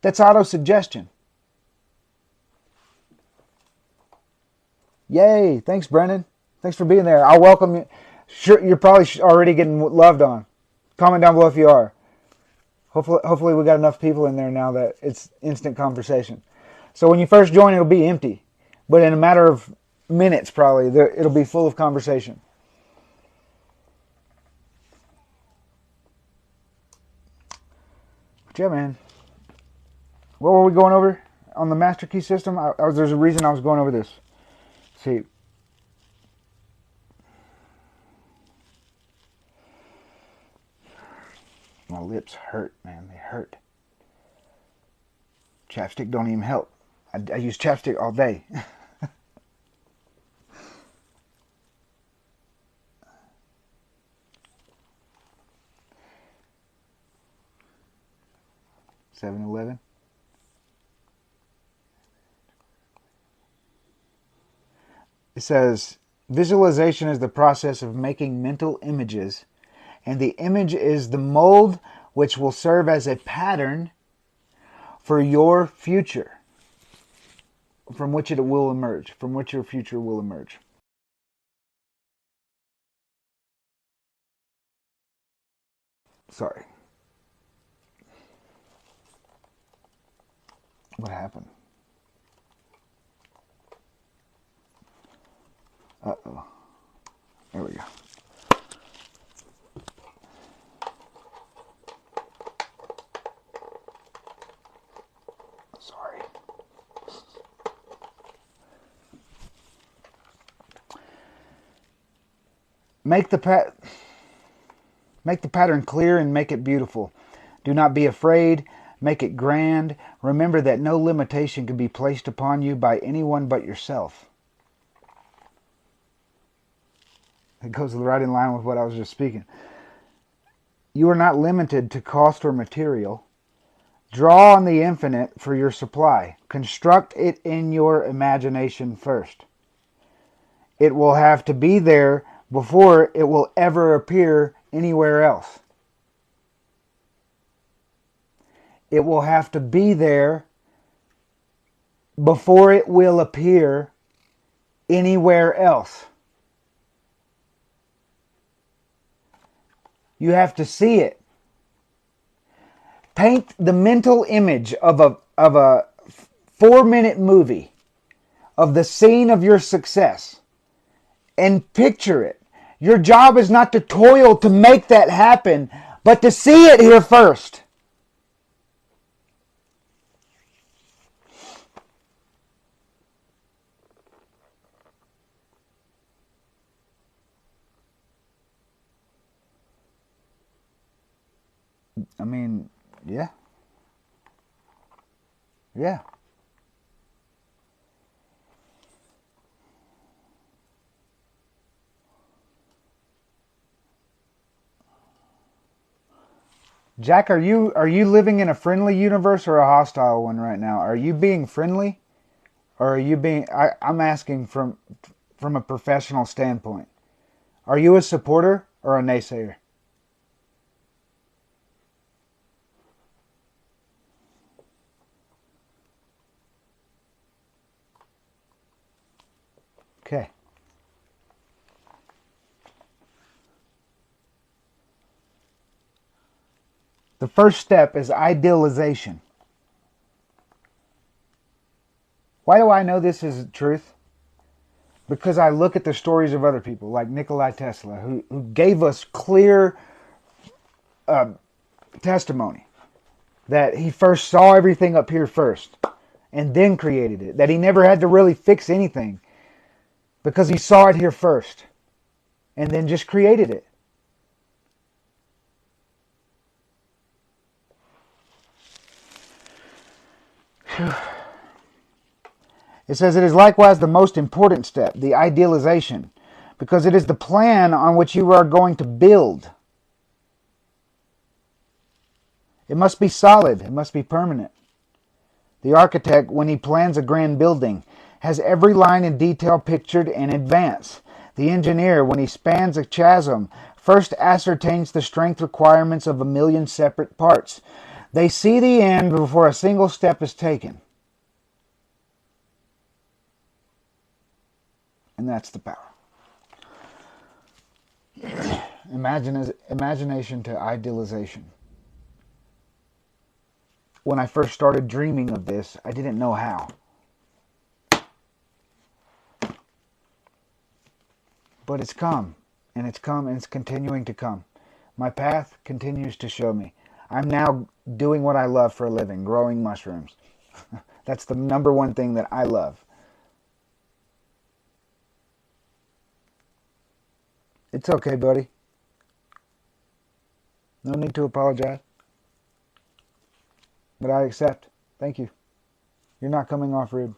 that's auto-suggestion. Yay! Thanks, Brennan. Thanks for being there. I'll welcome you. Sure, you're probably already getting loved on. Comment down below if you are. Hopefully we got enough people in there now that it's instant conversation. So when you first join, it'll be empty, but in a matter of minutes, probably it'll be full of conversation. But yeah, man. What were we going over on the master key system? There's a reason I was going over this. See. My lips hurt, man. They hurt. Chapstick don't even help. I use chapstick all day. $7-Eleven. It says, visualization is the process of making mental images, and the image is the mold which will serve as a pattern for your future, from which it will emerge, from which your future will emerge. Sorry. What happened? Uh-oh. There we go. Sorry. Make the pattern clear and make it beautiful. Do not be afraid. Make it grand. Remember that no limitation can be placed upon you by anyone but yourself. It goes right in line with what I was just speaking. You are not limited to cost or material. Draw on the infinite for your supply. Construct it in your imagination first. It will have to be there before it will ever appear anywhere else. It will have to be there before it will appear anywhere else. You have to see it. Paint the mental image of a 4-minute movie of the scene of your success and picture it. Your job is not to toil to make that happen, but to see it here first. I mean, yeah. Yeah. Jack, are you living in a friendly universe or a hostile one right now? Are you being friendly, or are you being? I'm asking from a professional standpoint. Are you a supporter or a naysayer? Okay. The first step is idealization. Why do I know this is truth? Because I look at the stories of other people, like Nikola Tesla, who gave us clear testimony that he first saw everything up here first and then created it. That he never had to really fix anything because he saw it here first and then just created it. It says it is likewise the most important step, the idealization, because it is the plan on which you are going to build. It must be solid. It must be permanent. The architect, when he plans a grand building, has every line and detail pictured in advance. The engineer, when he spans a chasm, first ascertains the strength requirements of 1,000,000 separate parts. They see the end before a single step is taken. And that's the power. Imagination to idealization. When I first started dreaming of this, I didn't know how. But it's come, and it's continuing to come. My path continues to show me. I'm now doing what I love for a living, growing mushrooms. That's the number one thing that I love. It's okay, buddy. No need to apologize. But I accept. Thank you. You're not coming off rude.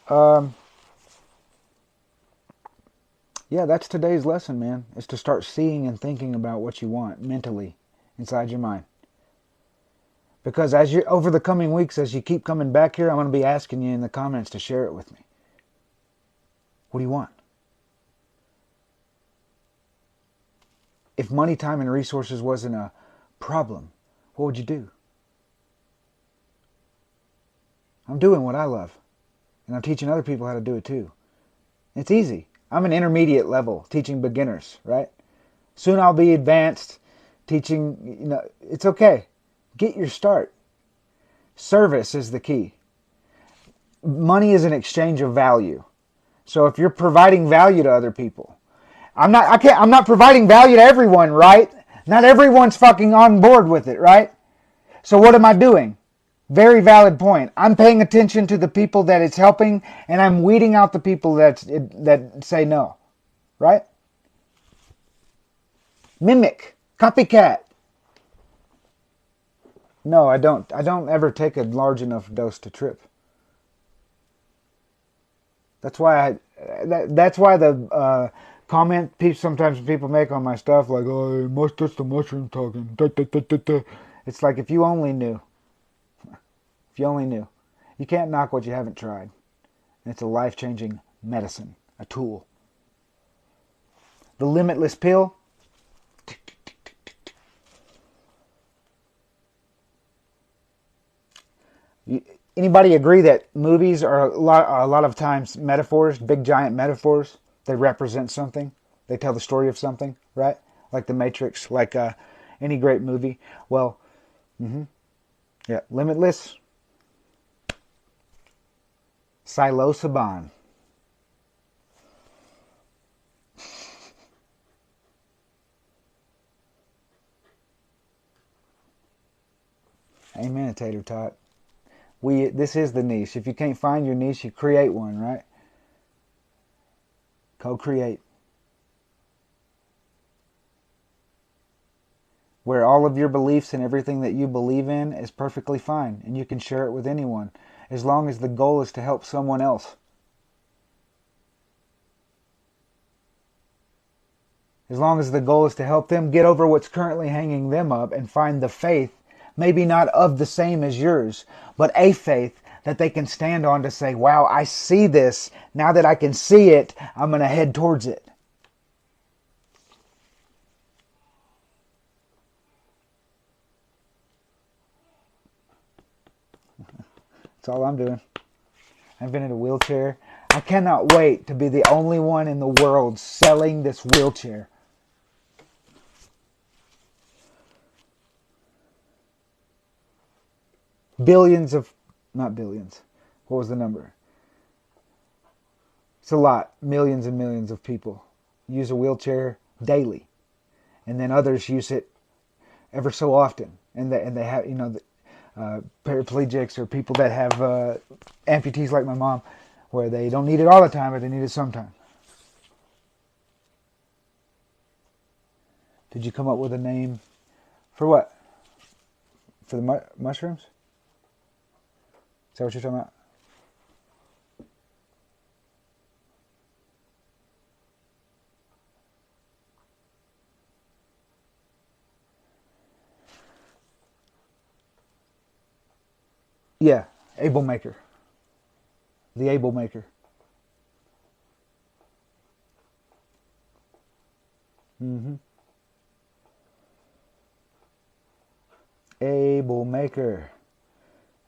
Yeah, that's today's lesson, man. Is to start seeing and thinking about what you want mentally inside your mind. Because as you over the coming weeks, as you keep coming back here, I'm going to be asking you in the comments to share it with me. What do you want? If money, time, and resources wasn't a problem, what would you do? I'm doing what I love. And I'm teaching other people how to do it too. It's easy. I'm an intermediate level, teaching beginners, right? Soon I'll be advanced, teaching, it's okay. Get your start. Service is the key. Money is an exchange of value. So if you're providing value to other people, I'm not providing value to everyone, right? Not everyone's fucking on board with it, right? So what am I doing? Very valid point. I'm paying attention to the people that it's helping, and I'm weeding out the people that say no, right? Mimic, copycat. No, I don't. I don't ever take a large enough dose to trip. That's why that's why the comment sometimes people make on my stuff like, "Oh, that's the mushroom talking." Da, da, da, da, da. It's like if you only knew. If you only knew. You can't knock what you haven't tried. And it's a life-changing medicine, a tool. The limitless pill. Anybody agree that movies are a lot of times metaphors, big giant metaphors? They represent something. They tell the story of something, right? Like The Matrix, like any great movie. Well, yeah, limitless. Psilocybin. Amen, Tater Tot. This is the niche. If you can't find your niche, you create one, right? Co-create. Where all of your beliefs and everything that you believe in is perfectly fine, and you can share it with anyone, as long as the goal is to help someone else. As long as the goal is to help them get over what's currently hanging them up and find the faith, maybe not of the same as yours, but a faith that they can stand on to say, wow, I see this. Now that I can see it, I'm going to head towards it. That's all I'm doing. I've been in a wheelchair. I cannot wait to be the only one in the world selling this wheelchair. Billions of, not billions, what was the number? It's a lot. Millions and millions of people use a wheelchair daily. And then others use it ever so often. And they have, paraplegics or people that have amputees like my mom, where they don't need it all the time, but they need it sometimes. Did you come up with a name for what? For the mushrooms? Is that what you're talking about? Yeah, Able Maker. The Able Maker. Able Maker.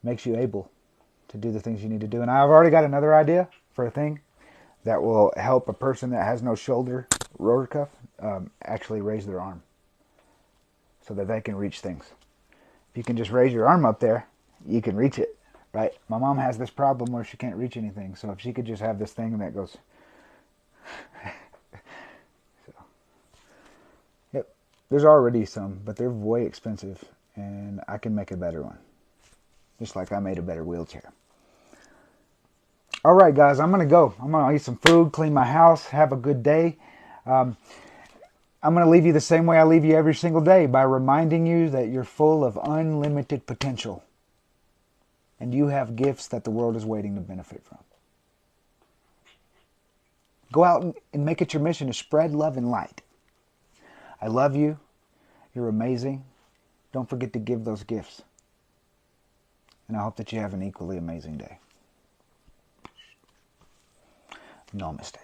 Makes you able to do the things you need to do. And I've already got another idea for a thing that will help a person that has no shoulder rotor cuff actually raise their arm so that they can reach things. If you can just raise your arm up there, you can reach it, right? My mom has this problem where she can't reach anything, so if she could just have this thing that goes... So, yep, there's already some, but they're way expensive, and I can make a better one. Just like I made a better wheelchair. All right, guys, I'm going to go. I'm going to eat some food, clean my house, have a good day. I'm going to leave you the same way I leave you every single day, by reminding you that you're full of unlimited potential. And you have gifts that the world is waiting to benefit from. Go out and make it your mission to spread love and light. I love you. You're amazing. Don't forget to give those gifts. And I hope that you have an equally amazing day. Namaste.